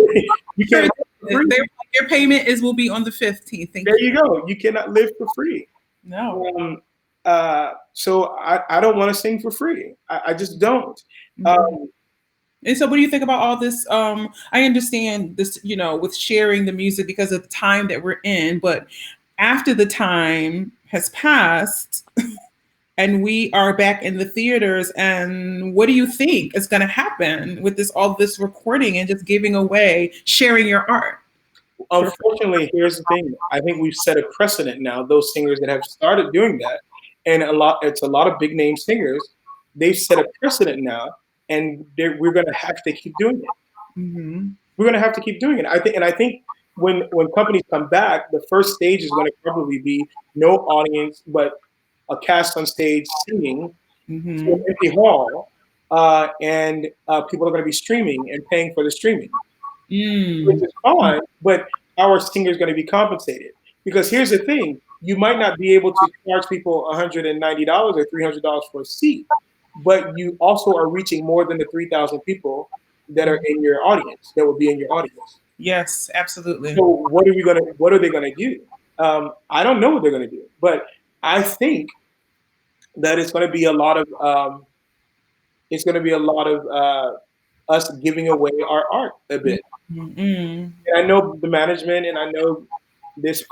You can't Sure. live for free. Your payment is will be on the 15th. There Thank you. you go. You cannot live for free. No. Um, so I don't want to sing for free. I just don't. Mhm. Um, And so, what do you think about all this? I understand this, with sharing the music because of the time that we're in, but after the time has passed and we are back in the theaters, and what do you think is going to happen with all this recording and just giving away, sharing your art for free? Unfortunately, here's the thing. I think we've set a precedent now. Those singers that have started doing that, and it's a lot of big name singers. They've set a precedent now, and we're going to have to keep doing it. Hmm. We're going to have to keep doing it. I think when companies come back, the first stage is going to probably be no audience, but a cast on stage singing to an Hmm. empty hall, and people are going to be streaming and paying for the streaming, which Mm. is fine, but how are singers going to be compensated? Because here's the thing, you might not be able to charge people $190 or $300 for a seat, but you also are reaching more than the 3,000 people that are in your audience, that will be in your audience. Yes, absolutely. So what are they going to do? I don't know what they're going to do, but I think that it's going to be a lot of us giving away our art a bit. Mm-hmm. And I know the management, and I know this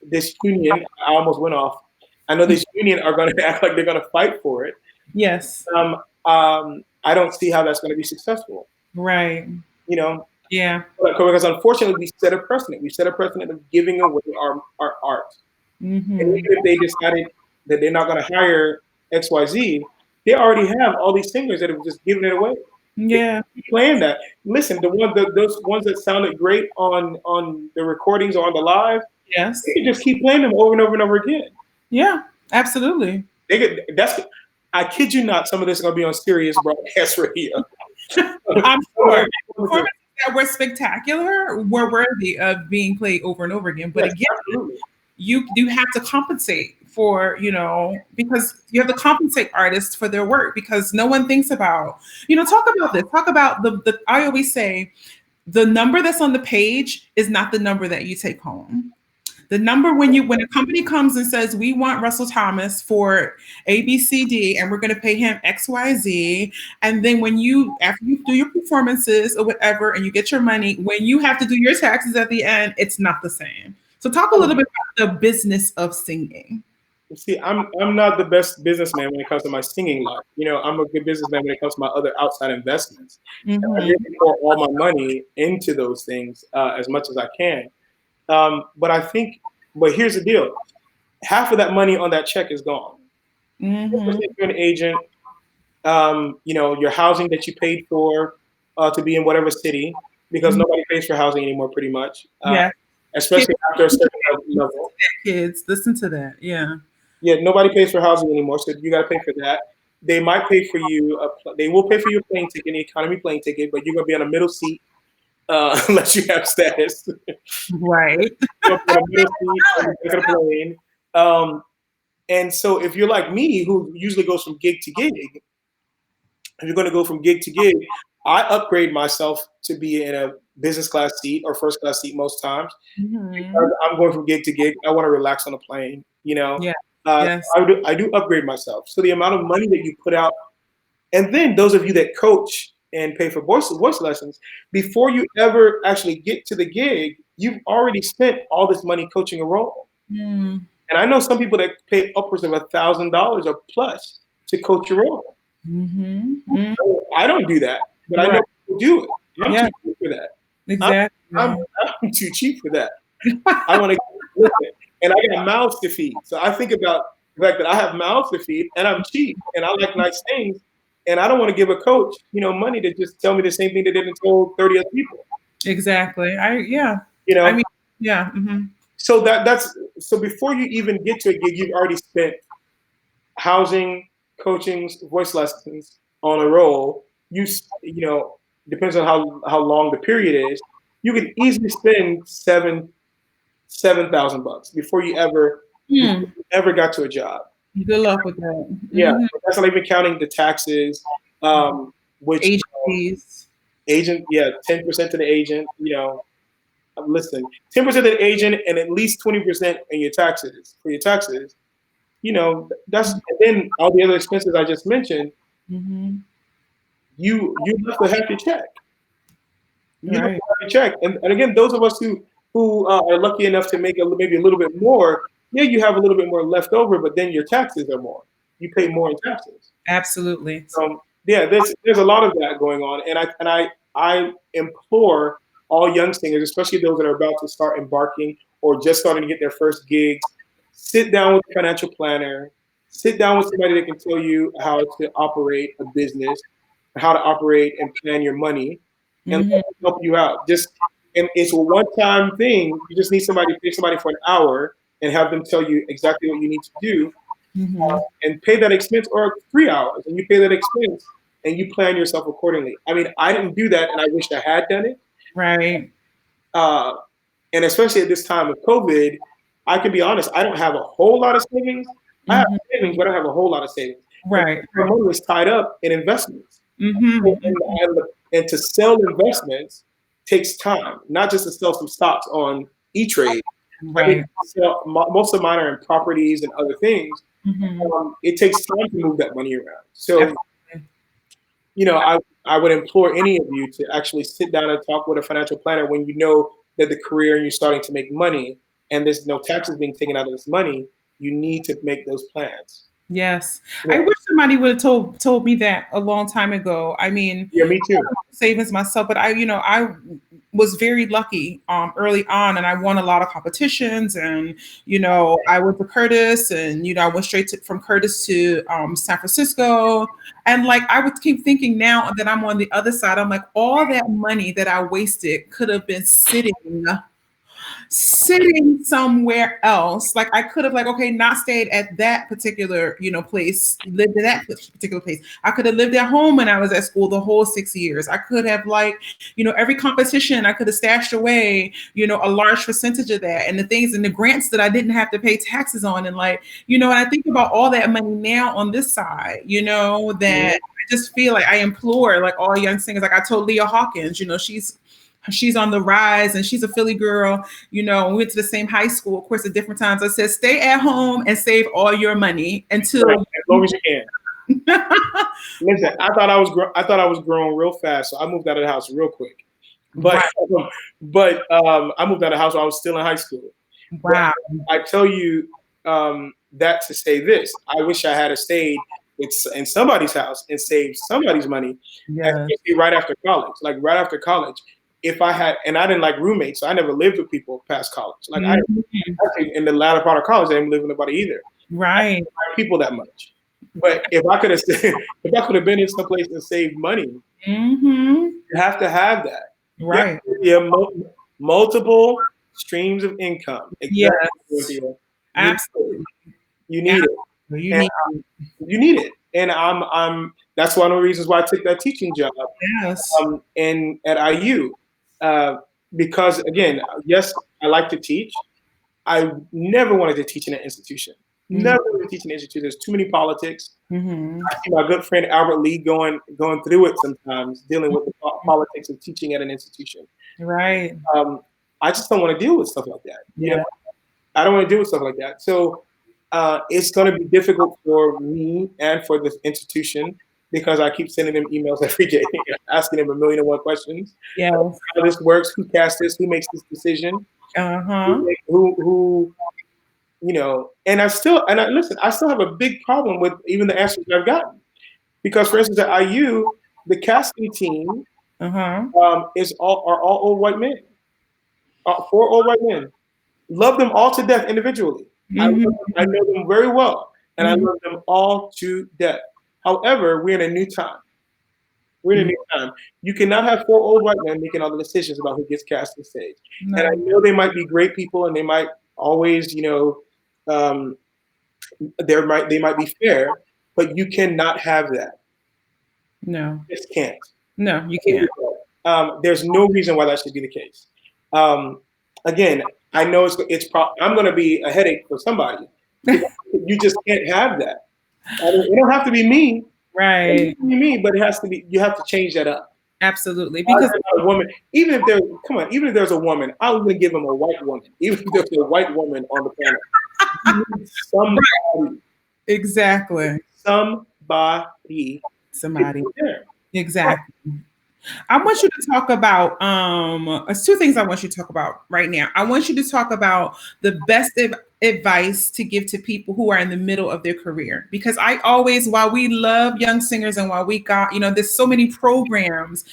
this union. I almost went off. I know this union are going to act like they're going to fight for it. Yes. I don't see how that's going to be successful. Right. You know, Yeah. because unfortunately we set a precedent. We set a precedent of giving away our art. And Hmm. even if they decided that they're not going to hire XYZ, they already have all these singers that have just given it away. They Yeah. keep playing that. Listen, those ones that sounded great on the recordings or on the live, they Yes. can just keep playing them over and over and over again. Yeah. Absolutely. They could. That's. I kid you not. Some of this is going to be on Sirius broadcast radio. I'm sure performances that were spectacular were worthy of being played over and over again. But Yes, again, absolutely. you have to compensate for, because you have to compensate artists for their work because no one thinks about, talk about this. Talk about the I always say the number that's on the page is not the number that you take home. The number when a company comes and says we want Russell Thomas for ABCD and we're going to pay him XYZ, and then when you after you do your performances or whatever and you get your money, when you have to do your taxes at the end, it's not the same. So talk a little bit about the business of singing. See, I'm not the best businessman when it comes to my singing life. You know, I'm a good businessman when it comes to my other outside investments. I Hmm. really pour all my money into those things as much as I can. But I think, but here's the deal: half of that money on that check is gone. Hmm. Especially if you're an agent, your housing that you paid for to be in whatever city, because nobody pays for housing anymore, pretty much. Yeah, kids, Especially after a certain level. kids, listen to that. Yeah. Yeah, nobody pays for housing anymore, so you got to pay for that. They might pay for you. They will pay for your plane ticket, the economy plane ticket, but you're gonna be on a middle seat unless you have status. Right. You're gonna be on a middle seat on the back of the plane. Um, and so, if you're like me, who usually goes from gig to gig, if you're going to go from gig to gig, I upgrade myself to be in a business class seat or first class seat most times Hmm. because I'm going from gig to gig. I want to relax on a plane, Yeah. Uh, Yes. I do upgrade myself. So the amount of money that you put out, and then those of you that coach and pay for voice lessons, before you ever actually get to the gig, you've already spent all this money coaching a role. Mm. And I know some people that pay upwards of $1,000 or plus to coach a role. Hmm. Hmm. I don't do that, but I know Right. people do it. I'm Yeah. too cheap for that. I'm, I'm, Exactly. I'm too cheap for that. I want to listen. and I got mouths to feed. So I think about the fact that I have mouths to feed, and I'm cheap, and I like nice things, and I don't want to give a coach, money to just tell me the same thing they didn't told 30 other people. Exactly. Yeah. You I know, mean, yeah. so that's so before you even get to a gig, you've already spent housing, coaching, voice lessons on a roll. Depends on how long the period is. You could easily spend $7,000 before Hmm. you ever got to a job. Good luck with that. Yeah, that's not even counting the taxes, which Agencies. agent, yeah, 10% to the agent. Listen, 10% of the agent and at least 20% in your taxes for your taxes. That's and then all the other expenses I just mentioned. Mm-hmm. You left a hefty check. You left Right. a hefty check, and again, those of us who are lucky enough to make maybe a little bit more, yeah, you have a little bit more left over, but then your taxes are more. You pay more in taxes. Absolutely. Yeah, there's a lot of that going on, and I implore all young singers, especially those that are about to start embarking or just starting to get their first gigs, sit down with a financial planner, sit down with somebody that can tell you how to operate a business, how to operate and plan your money, and let Mm-hmm. them help you out. And it's a one-time thing. You just need somebody to pay somebody for an hour and have them tell you exactly what you need to do Mm-hmm. and pay that expense, or 3 hours and you pay that expense and you plan yourself accordingly. I mean, I didn't do that and I wish I had done it. Right. Uh, and especially at this time of COVID, I can be honest, I don't have a whole lot of savings. I have Mm-hmm. savings, but I don't have a whole lot of savings. And Right. my money is tied up in investments. Mm-hmm. And to sell investments takes time, not just to sell some stocks on E-Trade. I mean, Right. most of mine are in properties and other things. Mm-hmm. It takes time to move that money around. So, Absolutely. you know, I, I would implore any of you to actually sit down and talk with a financial planner when you know that the career and you're starting to make money and there's no taxes being taken out of this money. You need to make those plans. Yes. I Yeah, wish somebody would have told me that a long time ago. I mean, yeah, me too. savings myself, but I was very lucky early on, and I won a lot of competitions, and I went to Curtis, and I went from Curtis to San Francisco, and like I would keep thinking now that I'm on the other side, I'm like all that money that I wasted could have been sitting somewhere else. Like I could have okay, not stayed at that particular, place, lived in that particular place. I could have lived at home when I was at school the whole 6 years. I could have every competition I could have stashed away, a large percentage of that and the things and the grants that I didn't have to pay taxes on. And and I think about all that money now on this side, that Mhm. I just feel like I implore all young singers. Like I told Leah Hawkins, she's on the rise and she's a Philly girl, we went to the same high school, of course, at different times. I said, stay at home and save all your money Right, until as long as you can. Listen, I thought I was growing real fast, so I moved out of the house real quick. But right. I moved out of the house while I was still in high school. But Wow. I tell you that to say this: I wish I had stayed in somebody's house and saved somebody's money, Yes. especially right after college. Like right after college, if I had, and I didn't like roommates, so I never lived with people past college. Like I Mhm. actually in the latter part of college, I didn't live with nobody either. I didn't Right. like people that much. But if I could have, if I could have been in some place and saved money, Hmm. you have to have that. You have Right. to be multiple streams of income. Exactly, Yes. Cynthia. You need it. Absolutely. You Yeah. need it. You And need. you need it. And that's one of the reasons why I took that teaching job Yes. in at IU. Uh, because again, yes, I like to teach. I never wanted to teach in an institution. Never wanted to teach in an institution. There's too many politics. Mm-hmm. I see my good friend Albert Lee going through it sometimes, dealing with the politics of teaching at an institution. Right. Um, I just don't want to deal with stuff like that. Yeah. I don't want to deal with stuff like that. So it's going to be difficult for me and for this institution because I keep sending them emails every day, asking them a million and one questions. Yes. How this works? Who casts this? Who makes this decision? Uh-huh. Who and I listen. I still have a big problem with even the answers I've gotten because, for instance, at IU, the casting team Uh-huh. are all old white men, 4 old white men. Love them all to death individually. I Mm-hmm. know them very well, and I Mm-hmm. love them all to death. However, we're in a new time. We're in a new time. You cannot have four old white men making all the decisions about who gets cast on stage. And I No, know they might be great people, and they might always, um, they might be fair, but you cannot have that. no, You just can't. no, you can't. There's no reason why that should be the case. Um, again, I know I'm going to be a headache for somebody. You just can't have that. I mean, it don't have to be me. It doesn't Right. have to be me, but it has to be. You have to change that up. Absolutely. Why is Because there not a woman? Even if there's a woman, I'm going to give him a white woman. Even if there's a white woman on the panel, you need somebody, exactly. somebody to Somebody. be there. Exactly. I want you to talk about there's two things I want you to talk about right now. I want you to talk about the best advice to give to people who are in the middle of their career, because I always, while we love young singers and while we got, there's so many programs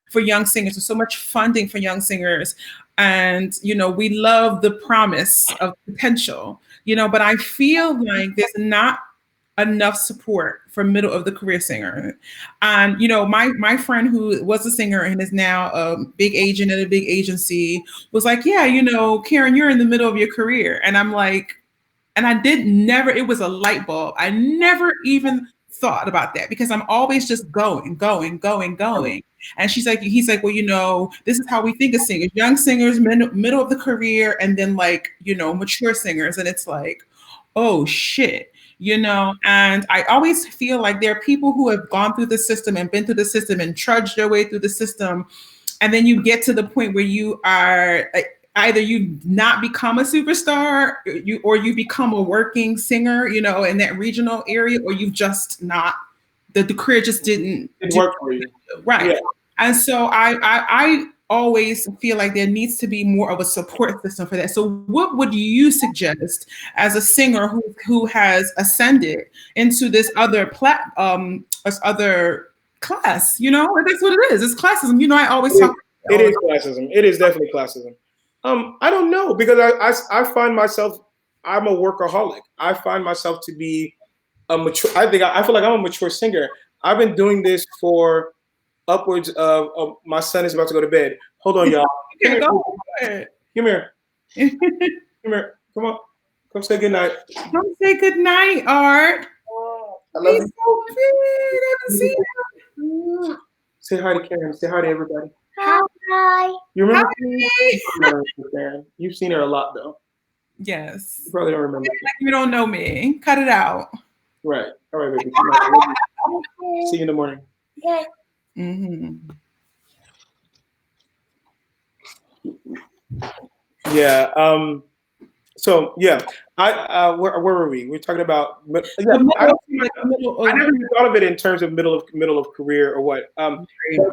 for young singers, there's so much funding for young singers, and we love the promise of potential, but I feel like there's not enough support for middle of the career singer. And my friend who was a singer and is now a big agent at a big agency was like, yeah, Karen, you're in the middle of your career. And I'm like, and I did never, it was a light bulb. I never even thought about that because I'm always just going, going, going, going. And he's like, well, this is how we think of singers, young singers, middle of the career, and then like, mature singers. And it's like, oh shit, and I always feel like there are people who have gone through the system and been through the system and trudged their way through the system. And then you get to the point where you are either you not become a superstar, or you become a working singer, in that regional area, or you've just not, the career just didn't It worked for you. right. Yeah. And so I always feel like there needs to be more of a support system for that. So what would you suggest as a singer who has ascended into this other class? That's what it is. It's classism. I always talk. It is classism. It is definitely classism. I don't know because I find myself, I'm a workaholic. I find myself to be a mature. I feel like I'm a mature singer. I've been doing this for upwards of my son is about to go to bed. Hold on, y'all. Come here. Go ahead. Come here. Come here. Come on. Come say good night. Come say good night, Art. I love He's you. so cute. I haven't seen him. Say hi to Karen. Say hi to everybody. Hi. You remember Hi. Karen? You've seen her a lot though. Yes. You probably don't remember. You don't know me. Cut it out. Right. All right, baby. See you in the morning. Good. Mm-hmm. Yeah. So yeah, where were we? We're talking about. Yeah, I never even thought of it in terms of middle of career or what. But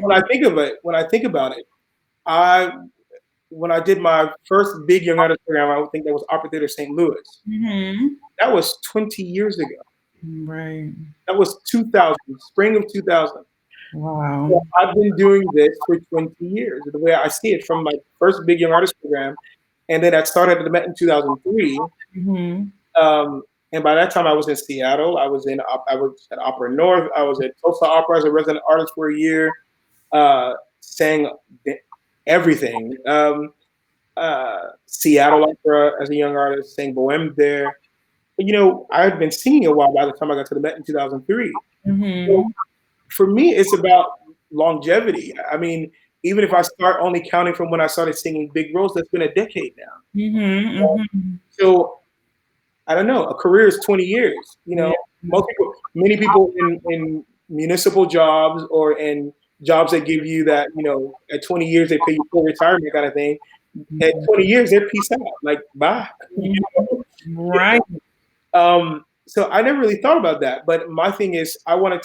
when I think about it, when I did my first big young artist program, I would think that was Opera Theater St. Louis. Mm-hmm. That was 20 years ago. Right. That was 2000, spring of 2000. Wow. So I've been doing this for 20 years. The way I see it, from my first big young artist program, and then I started at the Met in 2003. Mm-hmm. And by that time, I was in Seattle. I was at Opera North. I was at Tulsa Opera as a resident artist for a year. Sang everything. Seattle Opera as a young artist, sang Bohème there. But, I had been singing a while by the time I got to the Met in 2003. Mm-hmm. So for me, it's about longevity. I mean, even if I start only counting from when I started singing big roles, that's been a decade now. Mm-hmm. Mm-hmm. So I don't know. A career is 20 years. Yeah. Many people in municipal jobs or in jobs that give you that, at 20 years they pay you full retirement kind of thing. At 20 years, they're peace out. Like, bye. Right. So I never really thought about that. But my thing is, I want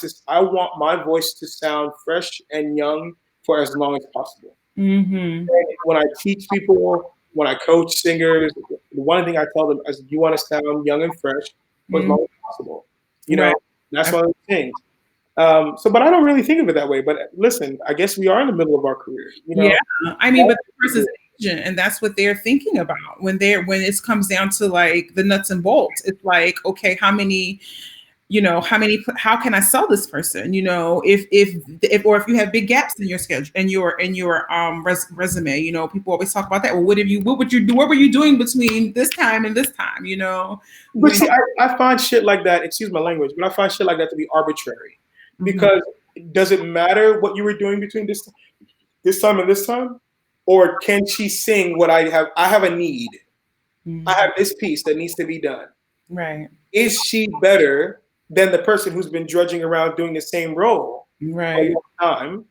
my voice to sound fresh and young for as long as possible. Mm-hmm. And when I teach people, when I coach singers, the one thing I tell them is, you want to sound young and fresh for as long as possible. Right. That's one of the things. But I don't really think of it that way. But listen, I guess we are in the middle of our career. Yeah. I mean, but the person's agent, and that's what they're thinking about when it comes down to like the nuts and bolts. It's like, okay, how can I sell this person, or if you have big gaps in your schedule and your resume, people always talk about that. Well, what would you do, what were you doing between this time and this time, But when see, I find shit like that, excuse my language, but I find shit like that to be arbitrary. Mhm. Because does it matter what you were doing between this time and this time? Or can she sing what I have? I have a need. I Mhm. have this piece that needs to be done. Right. Is she better than the person who's been drudging around doing the same role a Right. long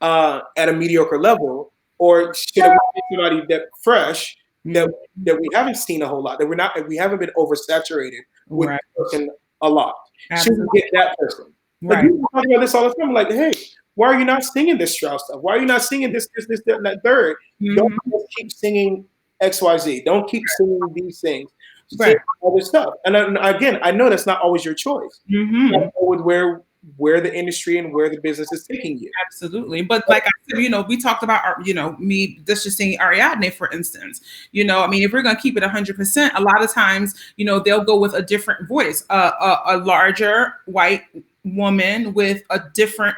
time at a mediocre level? Or should it be somebody that fresh that Mhm. that we haven't seen a whole lot, that we haven't been oversaturated with Right. the person a lot? Should we Absolutely. get that person? Like Right. we talk about this all the time. Like, hey, why are you not singing this Strauss stuff? Why are you not singing this, that, and that third? Don't Mhm. just keep singing XYZ. Don't keep singing these things. Sing Right. other stuff. And again, I know that's not always your choice. You gotta Mhm. go with where the industry and where the business is taking you. Absolutely. But like I said, we talked about, me just saying Ariadne, for instance. I mean, if we're going to keep it 100%, a lot of times, they'll go with a different voice, a larger white woman with a different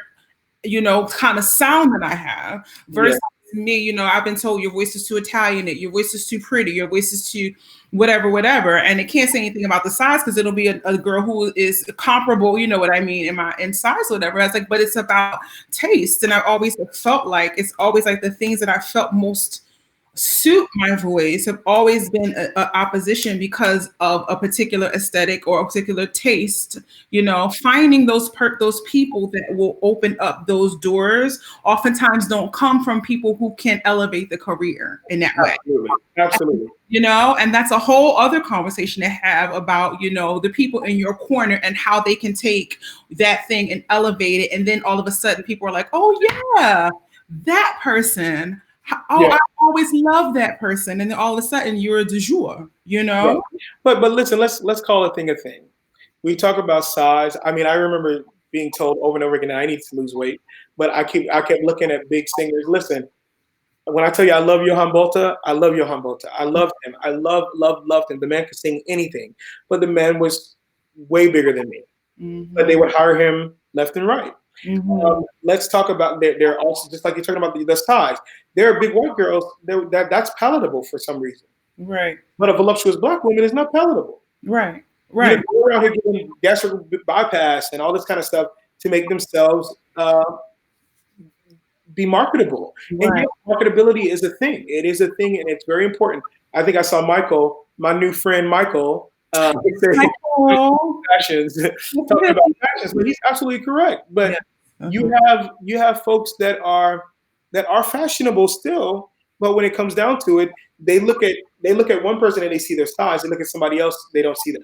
kind of sound that I have Yeah, versus me, I've been told your voice is too Italian, your voice is too pretty, your voice is too whatever, whatever. And it can't say anything about the size because it'll be a girl who is comparable, you know what I mean, in size or whatever. I was like, but it's about taste. And I've always felt like it's always like the things that I felt most suit my voice have always been a opposition because of a particular aesthetic or a particular taste. Finding those people that will open up those doors oftentimes don't come from people who can elevate the career in that way. absolutely, absolutely. And that's a whole other conversation to have about the people in your corner and how they can take that thing and elevate it, and then all of a sudden people are like, oh yeah, that person. Oh, Yeah, I always loved that person, and then all of a sudden you're a du jour, right. But listen, let's call a thing a thing. We talk about size. I mean, I remember being told over and over again that I need to lose weight, but I kept looking at big singers. Listen, when I tell you I love Johan Botha, I love Johan Botha. I loved him. I loved him. The man could sing anything, but the man was way bigger than me. But they Mm-hmm. would hire him left and right. Mm-hmm. Let's talk about they're also just like you're talking about the size. There are big white girls that's palatable for some reason, Right. but a voluptuous black woman is not palatable. Right. You know, Right. go around here getting gastric bypass and all this kind of stuff to make themselves be marketable. And Right. yes, marketability is a thing. It is a thing, and it's very important. I think I saw Michael, my new friend Michael, Michael. fashions, talking about fashions, but he's absolutely correct. But Yes. you Uh-huh. have folks that are fashionable still, but when it comes down to it, they look at one person and they see their size. They look at somebody else, they don't see that.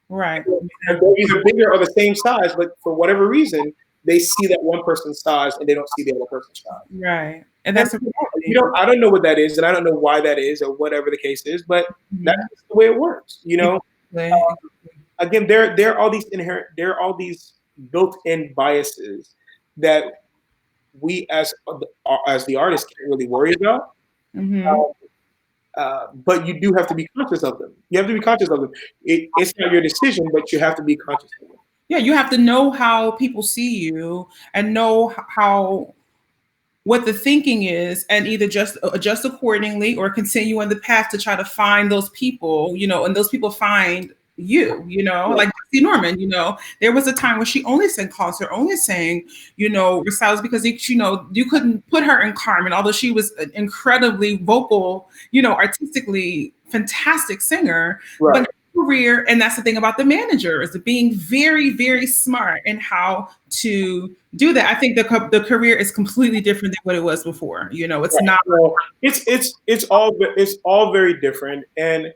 Right. And they're either bigger or the same size, but for whatever reason, they see that one person's size and they don't see the other person's size. Right. And And that's a I don't know what that is, and I don't know why that is, or whatever the case is, but that's Mhm. just the way it works. Exactly. Again, there are all these there are all these built-in biases that we as the artist can't really worry about. Mm-hmm. But you do have to be conscious of them. You have to be conscious of them. It's not your decision, but you have to be conscious of them. Yeah, you have to know how people see you and know how what the thinking is, and either just adjust accordingly or continue on the path to try to find those people, and those people find you, Yeah. like Dixie Norman, there was a time when she only sang concert, only sang, recitals because you couldn't put her in Carmen, although she was an incredibly vocal, artistically fantastic singer, Right. but career, and that's the thing about the manager, is being very, very smart in how to do that. I think the career is completely different than what it was before. It's Right. not. Well, it's all very different, and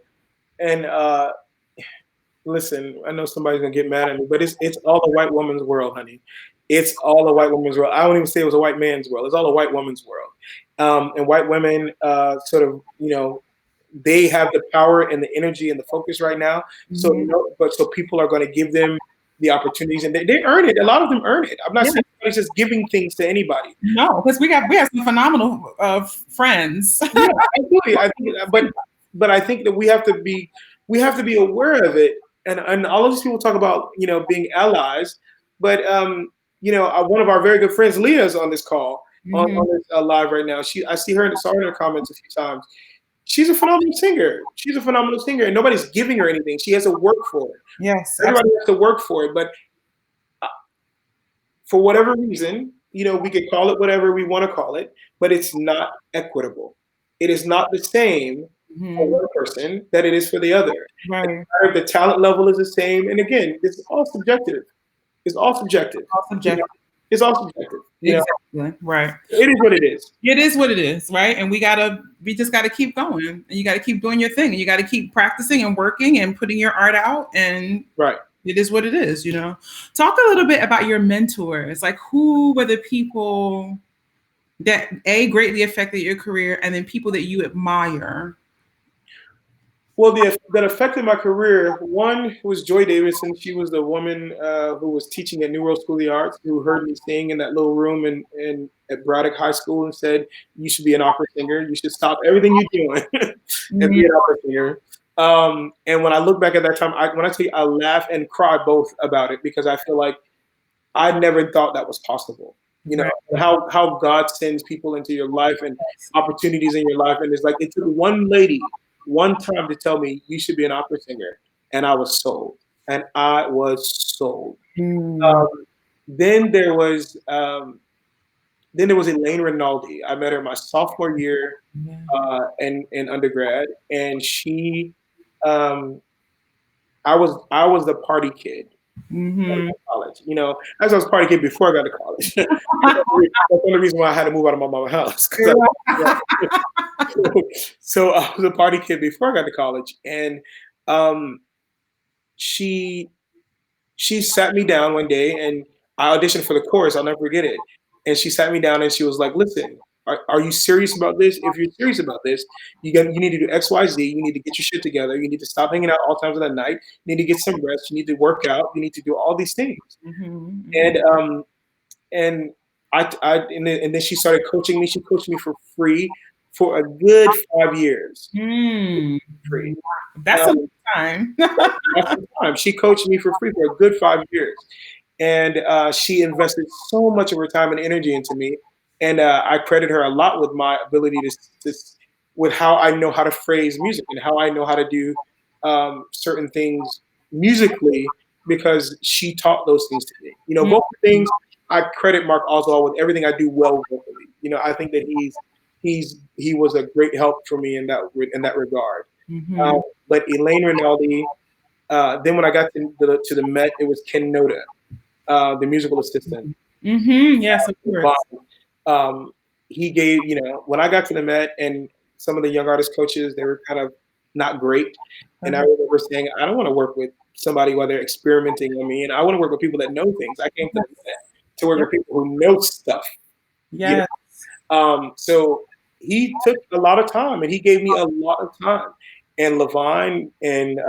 listen, I know somebody's gonna get mad at me, but it's all a white woman's world, honey. It's all a white woman's world. I don't even say it was a white man's world. It's all a white woman's world, and white women sort of they have the power and the energy and the focus right now. So Mhm. but so people are going to give them the opportunities, and they earn it. A lot of them earn it. I'm not Yeah. saying anybody's just giving things to anybody. No, because we have some phenomenal friends. Yeah, absolutely. I think, but I think that we have to be aware of it. And all of these people talk about being allies, but one of our very good friends, Leah, is on this call Mhm. on this live right now. I see her saw her in the comments a few times. She's a phenomenal singer. She's a phenomenal singer, and nobody's giving her anything. She has to work for it. Yes, Everybody absolutely. has to work for it, but for whatever reason, we could call it whatever we want to call it, but it's not equitable. It is not the same for Mhm. one person that it is for the other. Right. The talent level is the same, and again, this is all subjective. It's all subjective. All You know, subjective. it's all subjective. Exactly. Right. It is what it is. It is what it is, right? And we just gotta keep going, and you gotta keep doing your thing, and you gotta keep practicing and working and putting your art out, and Right. it is what it is. Talk a little bit about your mentors. Like, who were the people that greatly affected your career, and then people that you admire? Well, that affected my career. One was Joy Davidson. She was the woman who was teaching at New World School of the Arts, who heard me sing in that little room at Braddock High School and said, "You should be an opera singer. You should stop everything you're doing and be Mhm. an opera singer." And when I look back at that time, when I tell you, I laugh and cry both about it because I feel like I never thought that was possible. Right. How God sends people into your life and opportunities in your life, and it's like it took one lady one time to tell me you should be an opera singer, and I was sold, and I was sold. Mm. Um, then there was Elaine Rinaldi. I met her my sophomore year Yeah. in undergrad, and she, um, I was the party kid Hmm. college. As I was a party kid before I got to college. That's the only reason why I had to move out of my mama's house. So I was a party kid before I got to college, and um, she she sat me down one day, and I auditioned for the chorus. I'll never forget it. And she sat me down, and she was like, "Listen, are you serious about this? If you're serious about this, you need to do X, Y, Z. You need to get your shit together. You need to stop hanging out all times of the night. You need to get some rest. You need to work out. You need to do all these things." Hmm. And and and then she started coaching me. She coached me for free for a good 5 years. Hmm. Free. That's a long Um, time. that's the time. She coached me for free for a good 5 years, and she invested so much of her time and energy into me. And I credit her a lot with my ability to with how I know how to phrase music and how I know how to do certain things musically because she taught those things to me. Vocal things. I credit Mark Oswald with everything I do well vocally. I think that he was a great help for me in that regard. Uh, Hmm. but Elaine Rinaldi, then when I got to the Met, it was Ken Noda, the musical assistant. Hmm. Yes, of course. Um, he gave, when I got to the Met and some of the young artist coaches, they were kind of not great. And I Uh-huh. remember saying, I don't want to work with somebody while they're experimenting on me. And I want to work with people that know things. I came to the Met to work Yep. with people who know stuff. You Yes. So he took a lot of time and he gave me a lot of time. And Levine and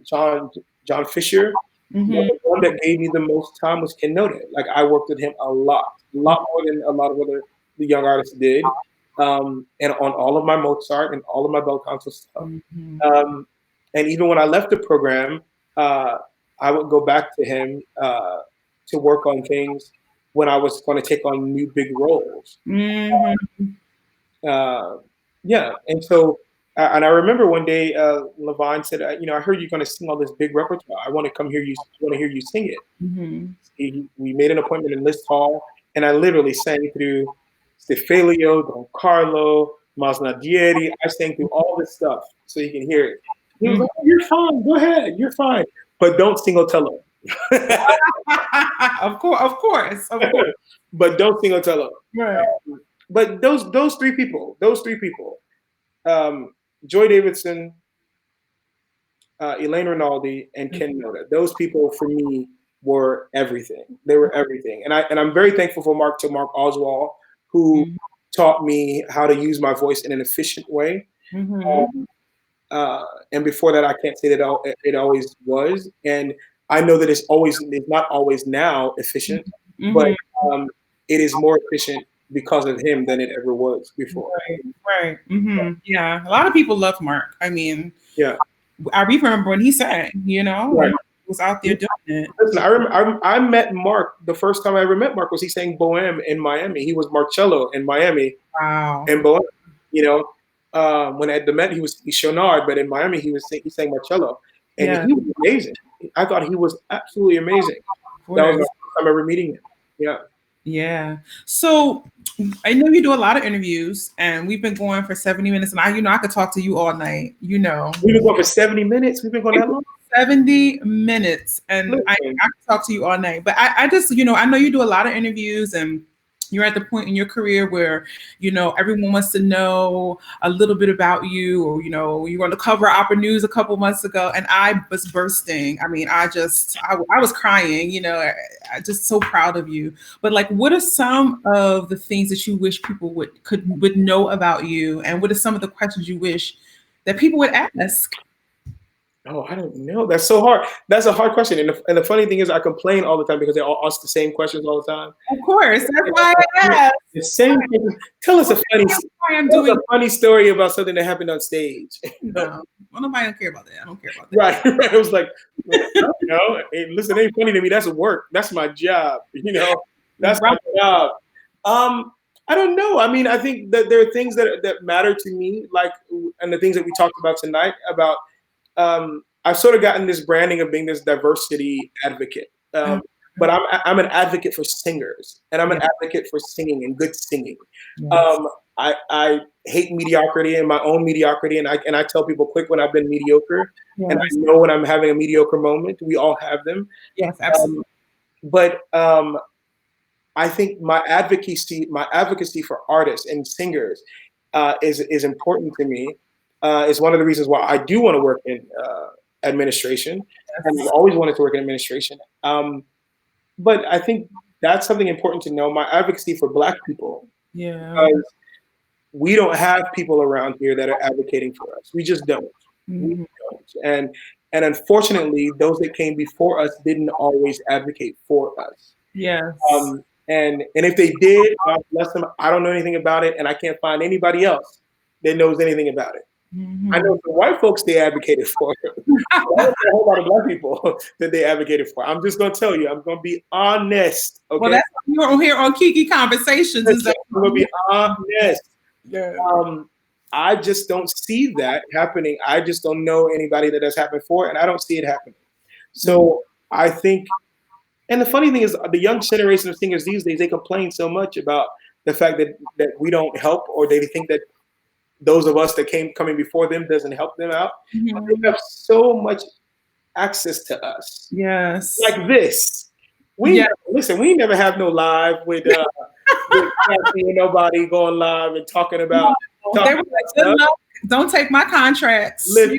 John Fisher, Hmm. the one that gave me the most time was Ken Noda. Like I worked with him a lot more than a lot of the young artists did. And on all of my Mozart and all of my bel canto stuff. Hmm. Um, and even when I left the program, uh, I would go back to him to work on things when I was going to take on new big roles. Hmm. Uh, yeah, and I remember one day Levine said, I heard you're going to sing all this big repertoire. I want to come hear you. I want to hear you sing it. Hmm. We made an appointment in List Hall, and I literally sang through Stefalio, Don Carlo, Masnadieri. I sang through all this stuff so you can hear it. He was Hmm. like, oh, "You're fine. Go ahead. You're fine, but don't sing Otello." Of course. But don't sing Otello. Right. But those three people, um, Joy Davidson, Elaine Rinaldi, and Ken Noda. Those people for me were everything. They were everything, and I'm very thankful for Mark Oswald, who taught me how to use my voice in an efficient way. Hmm. Uh, and before that, I can't say that it always was. And I know that it's not always now efficient, but Mm-hmm. um, it is more efficient because of him than it ever was before. Right, right. Mm-hmm. Yeah, a lot of people love Mark. I mean, Yeah, I remember when he sang, when right. he was out there doing it. Listen, I met Mark the first time I ever met Mark was he sang Bohème in Miami. He was Marcello in Miami Wow. and Bohème. You know, when at the Met he's Chonard, but in Miami he sang Marcello, and Yeah, he was amazing. I thought he was absolutely amazing. of That was course. my first time ever meeting him. Yeah, Yeah. So I know you do a lot of interviews, and we've been going for 70 minutes, and I could talk to you all night. we've been going for 70 minutes. We've been going that long. 70 minutes, and I Listen, could talk to you all night. But I just, I know you do a lot of interviews, and you're at the point in your career where, everyone wants to know a little bit about you, or, you were on the cover of Opera News a couple months ago, and I was bursting. I mean, I was crying, I just so proud of you. But like, what are some of the things that you wish people would know about you? And what are some of the questions you wish that people would ask? oh, I don't know. That's so hard. That's a hard question. And the funny thing is, I complain all the time because they all ask the same questions all the time. Of course, that's why I asked. The same questions. Tell us a funny, That's why I'm tell us doing. a funny story about something that happened on stage. No, well, nobody don't care about that. I don't care about that. Right, right. I was like, I don't know. Hey, listen, it ain't funny to me. That's work. That's my job. That's my Right. job. I don't know. I mean, I think that there are things that matter to me, like, and the things that we talked about tonight about. I've sort of gotten this branding of being this diversity advocate. Uh, But I'm an advocate for singers, and I'm an yeah, advocate for singing and good singing. yes, Um, I hate mediocrity and my own mediocrity, and I tell people quick when I've been mediocre, and I yes, know when I'm having a mediocre moment. We all have them, yes, absolutely. um, but I think my advocacy for artists and singers is important to me. Is one of the reasons why I do want to work in administration, and I've Yes. always wanted to work in administration. But I think that's something important to know. My advocacy for Black people, Yeah. because we don't have people around here that are advocating for us. We just don't. We Mhm. don't. And unfortunately, those that came before us didn't always advocate for us. Yes. And if they did, God bless them. I don't know anything about it, and I can't find anybody else that knows anything about it. I Mhm. know the white folks they advocated for. I don't know a whole lot of Black people that they advocated for. I'm just gonna tell you. I'm gonna be honest. Well, Okay, that's what you're on here on Kiki Conversations. Is listen, that? I'm gonna be honest. Yeah. Um, I just don't see that happening. I just don't know anybody that has happened for, and I don't see it happening. So I think, and the funny thing is, the young generation of singers these days they complain so much about the fact that we don't help, or they think that those of us that coming before them doesn't help them out. They Mhm. have so much access to us, Yes. like this. Yeah. Listen. We never have no live with Kathy and nobody going live and talking about They talking were about like, good stuff. luck. Don't take my contracts. Listen.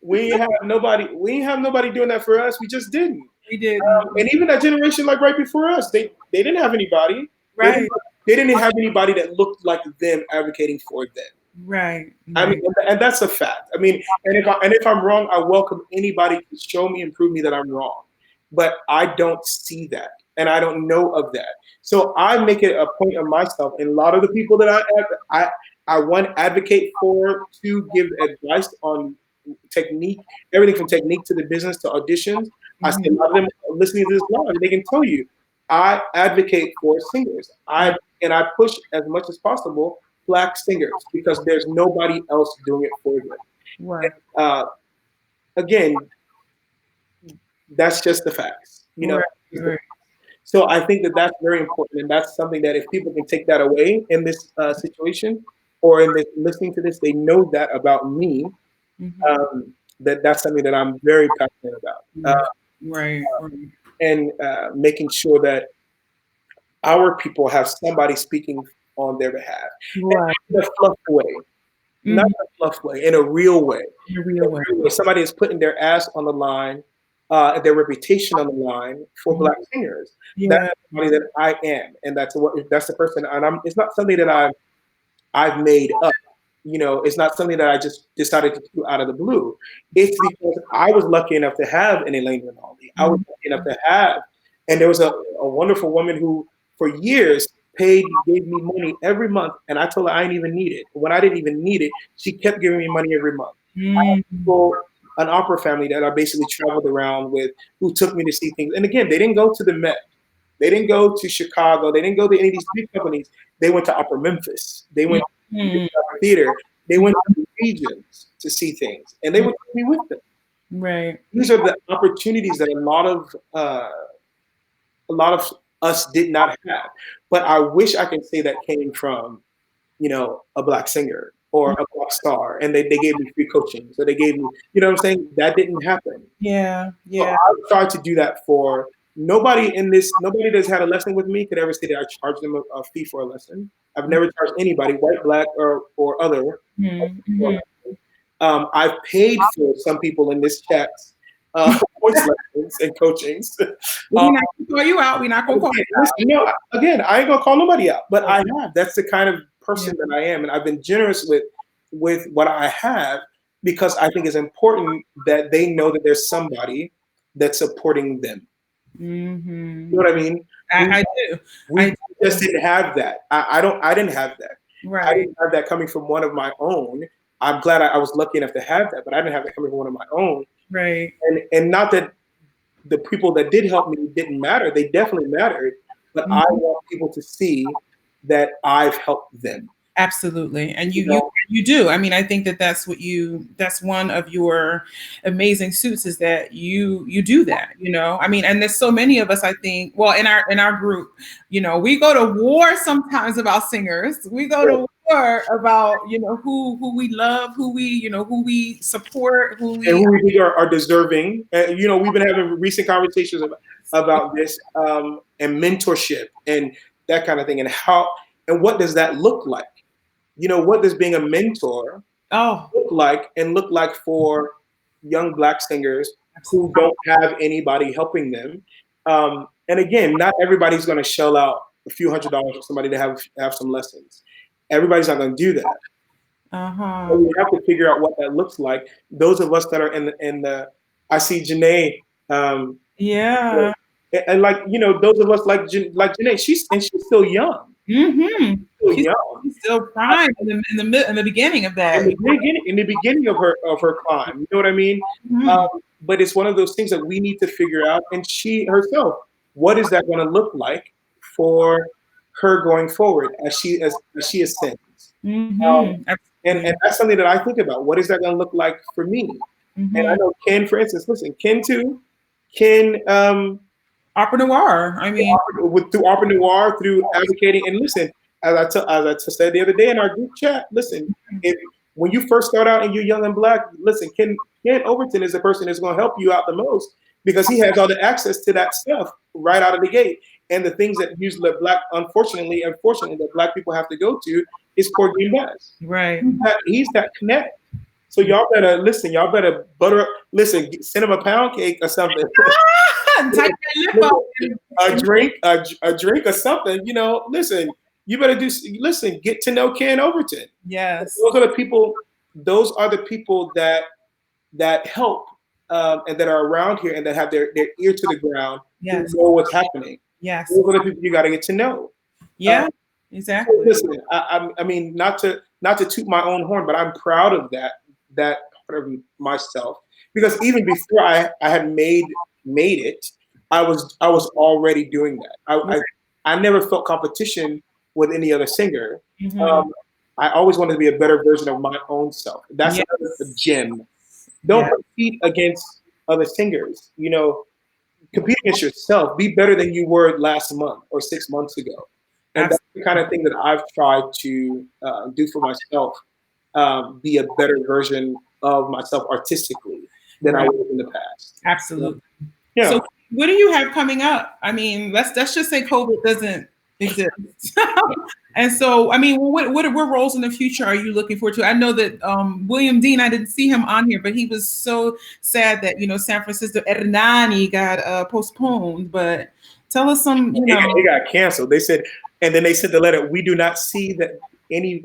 We ain't have nobody. We ain't have nobody doing that for us. We just didn't. We didn't. And even that generation, like right before us, they didn't have anybody. They didn't, Right. they didn't have anybody that looked like them advocating for them. Right. I mean, Right. and that's a fact. I mean, and if I'm wrong, I welcome anybody to show me and prove me that I'm wrong. But I don't see that, and I don't know of that. So I make it a point of myself, and a lot of the people that I one advocate for to give advice on technique, everything from technique to the business to auditions. I see a Mhm. lot of them listening to this live, they can tell you I advocate for singers. Yeah. I push as much as possible Black singers because there's nobody else doing it for them. Right. Uh, again, that's just the facts, Right. Just the Right. facts. So I think that that's very important, and that's something that if people can take that away in this situation or in this listening to this, they know that about me. Mhm. That's something that I'm very passionate about, Right. Right. and making sure that our people have somebody speaking on their behalf, and Right. in a fluff way, not Mhm. in a fluff way, in a real way. In a real way. Somebody is putting their ass on the line, their reputation on the line for Mhm. Black singers. That's Yeah. somebody that I am, and that's the person. And it's not something that I've made up. it's not something that I just decided to do out of the blue. It's because I was lucky enough to have an Elaine Rinaldi. I was Mhm. lucky enough to have, and there was a wonderful woman who, for years, gave me money every month, and I told her I didn't even need it. When I didn't even need it, she kept giving me money every month. Mhm. People, an opera family that I basically traveled around with, who took me to see things. And again, they didn't go to the Met. They didn't go to Chicago. They didn't go to any of these big companies. They went to Opera Memphis. They went to the Mhm. Opera Theater. They went to the regions to see things, and they would take me with them. Right. These are the opportunities that a lot of us did not have. But I wish I could say that came from a black singer or a black star, and they gave me free coaching. So they gave me, what I'm saying? That didn't happen. Yeah. So Yeah. I tried to do that for nobody that's had a lesson with me could ever say that I charged them a fee for a lesson. I've never charged anybody, white, black, or other. Mhm. I've paid for some people in this chat voice lessons and coachings. We're not gonna call you out. We're not gonna call Again, you listen, again, I ain't gonna call nobody out, but out. I have. That's the kind of Yeah. person that I am, and I've been generous with what I have because I think it's important that they know that there's somebody that's supporting them. You Mhm. know what I mean? We I do. we I just do. didn't have that. I didn't have that. I Right. didn't have that coming from one of my own. I'm glad I was lucky enough to have that, but I didn't have that coming from one of my own. Right. And not that the people that did help me didn't matter. They definitely mattered. But I Mhm. want people to see that I've helped them. Absolutely. And You you know, do. I mean, I think that that's one of your amazing suits is that you do that, you know. I mean, and there's so many of us I think, well, in our group, you know, we go to war sometimes about singers. We go to war about, you know, who we love, who we, you know, who we support, who and we who we think are deserving. And, we've been having recent conversations about this and mentorship and that kind of thing, and how and what does that look like? What does being a mentor oh, look like for young black singers who absolutely. don't have anybody helping them. And again, not everybody's going to shell out a few $100s for somebody to have some lessons. Everybody's not going to do that. So Uh-huh. we have to figure out what that looks like. Those of us that are in the I see Janae, Yeah. and like those of us like Janae, she's still young. Mm-hmm. Still She's, young. she's still prime in the beginning of in that. the beginning in the beginning of her climb. You know what I mean? Mhm. But it's one of those things that we need to figure out, and she herself, what is that going to look like for her going forward as she ascends? Um, Mhm. and Absolutely. that's something that I think about. What is that going to look like for me? And I Mhm. know Ken, for instance, listen, Ken too. Ken Opera noir. I mean, through Opera Noir, through advocating. And listen, as I said the other day in our group chat, listen, if when you first start out and you're young and black, listen, Ken Overton is the person that's going to help you out the most because he has all the access to that stuff right out of the gate. And the things that usually unfortunately, that black people have to go to is Poor Game Bass. right. He's that connect. So y'all better listen. Y'all better listen. Send him a pound cake or something. Tighten that lip up. a drink, a drink or something. Listen, you better listen. Get to know Ken Overton. Yes. Those are the people. Those are the people that help and that are around here and that have their ear to the ground, who Yes. know what's happening. Yes. Those are the people you got to get to know. Uh, Yeah. so Exactly. listen, I mean, not to toot my own horn, but I'm proud of that part of myself because even before I had made it, I was already doing that. Right. I never felt competition with any other singer. Mhm. Um, I always wanted to be a better version of my own self. That's another Yes. gem. Don't Yeah. compete against other singers. Compete against yourself. Be better than you were last month or 6 months ago. And that's the kind of thing that I've tried to do for myself. Be a better version of myself artistically than I Right. was in the past. Absolutely. Yeah. So, what do you have coming up? I mean, let's just say COVID doesn't exist. And so, I mean, what roles in the future are you looking forward to? I know that William Dean, I didn't see him on here, but he was so sad that San Francisco Hernani got postponed. But tell us some, It got canceled. They said, and then they sent the letter. We do not see that any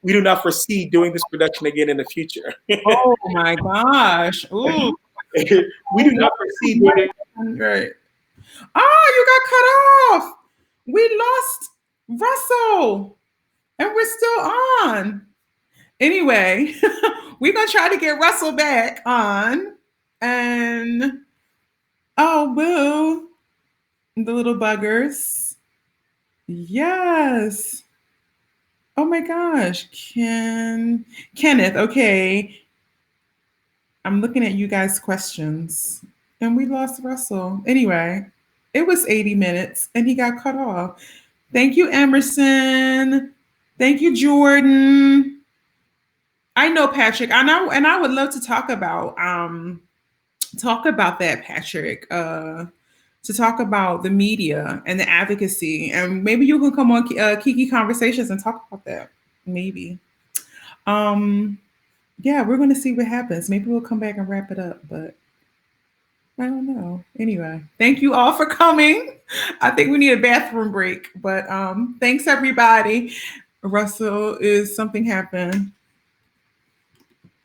we do not foresee doing this production again in the future. Oh my gosh. Ooh. We do not foresee doing it. Right. Oh, you got cut off. We lost Russell, and we're still on. Anyway, we're gonna try to get Russell back on. And oh, boo, the little buggers. Yes. Oh my gosh, Kenneth. Okay, I'm looking at you guys' questions, and we lost Russell. Anyway, it was 80 minutes, and he got cut off. Thank you, Emerson. Thank you, Jordan. I know Patrick, and I would love to talk about that, Patrick. To talk about the media and the advocacy, and maybe you can come on Kiki Conversations and talk about that. Maybe. Yeah, we're going to see what happens. Maybe we'll come back and wrap it up, but I don't know. Anyway, thank you all for coming. I think we need a bathroom break, but thanks everybody. Russell, is something happened?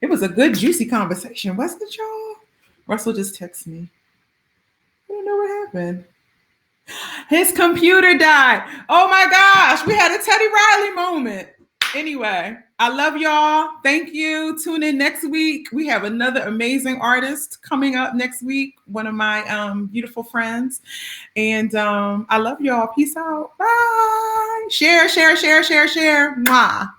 It was a good, juicy conversation, wasn't it, y'all? Russell just texted me. I don't know what happened. His computer died. Oh my gosh, we had a Teddy Riley moment. Anyway, I love y'all. Thank you. Tune in next week. We have another amazing artist coming up next week, one of my beautiful friends. And I love y'all. Peace out. Bye. Share, share, share, share, share. Mwah.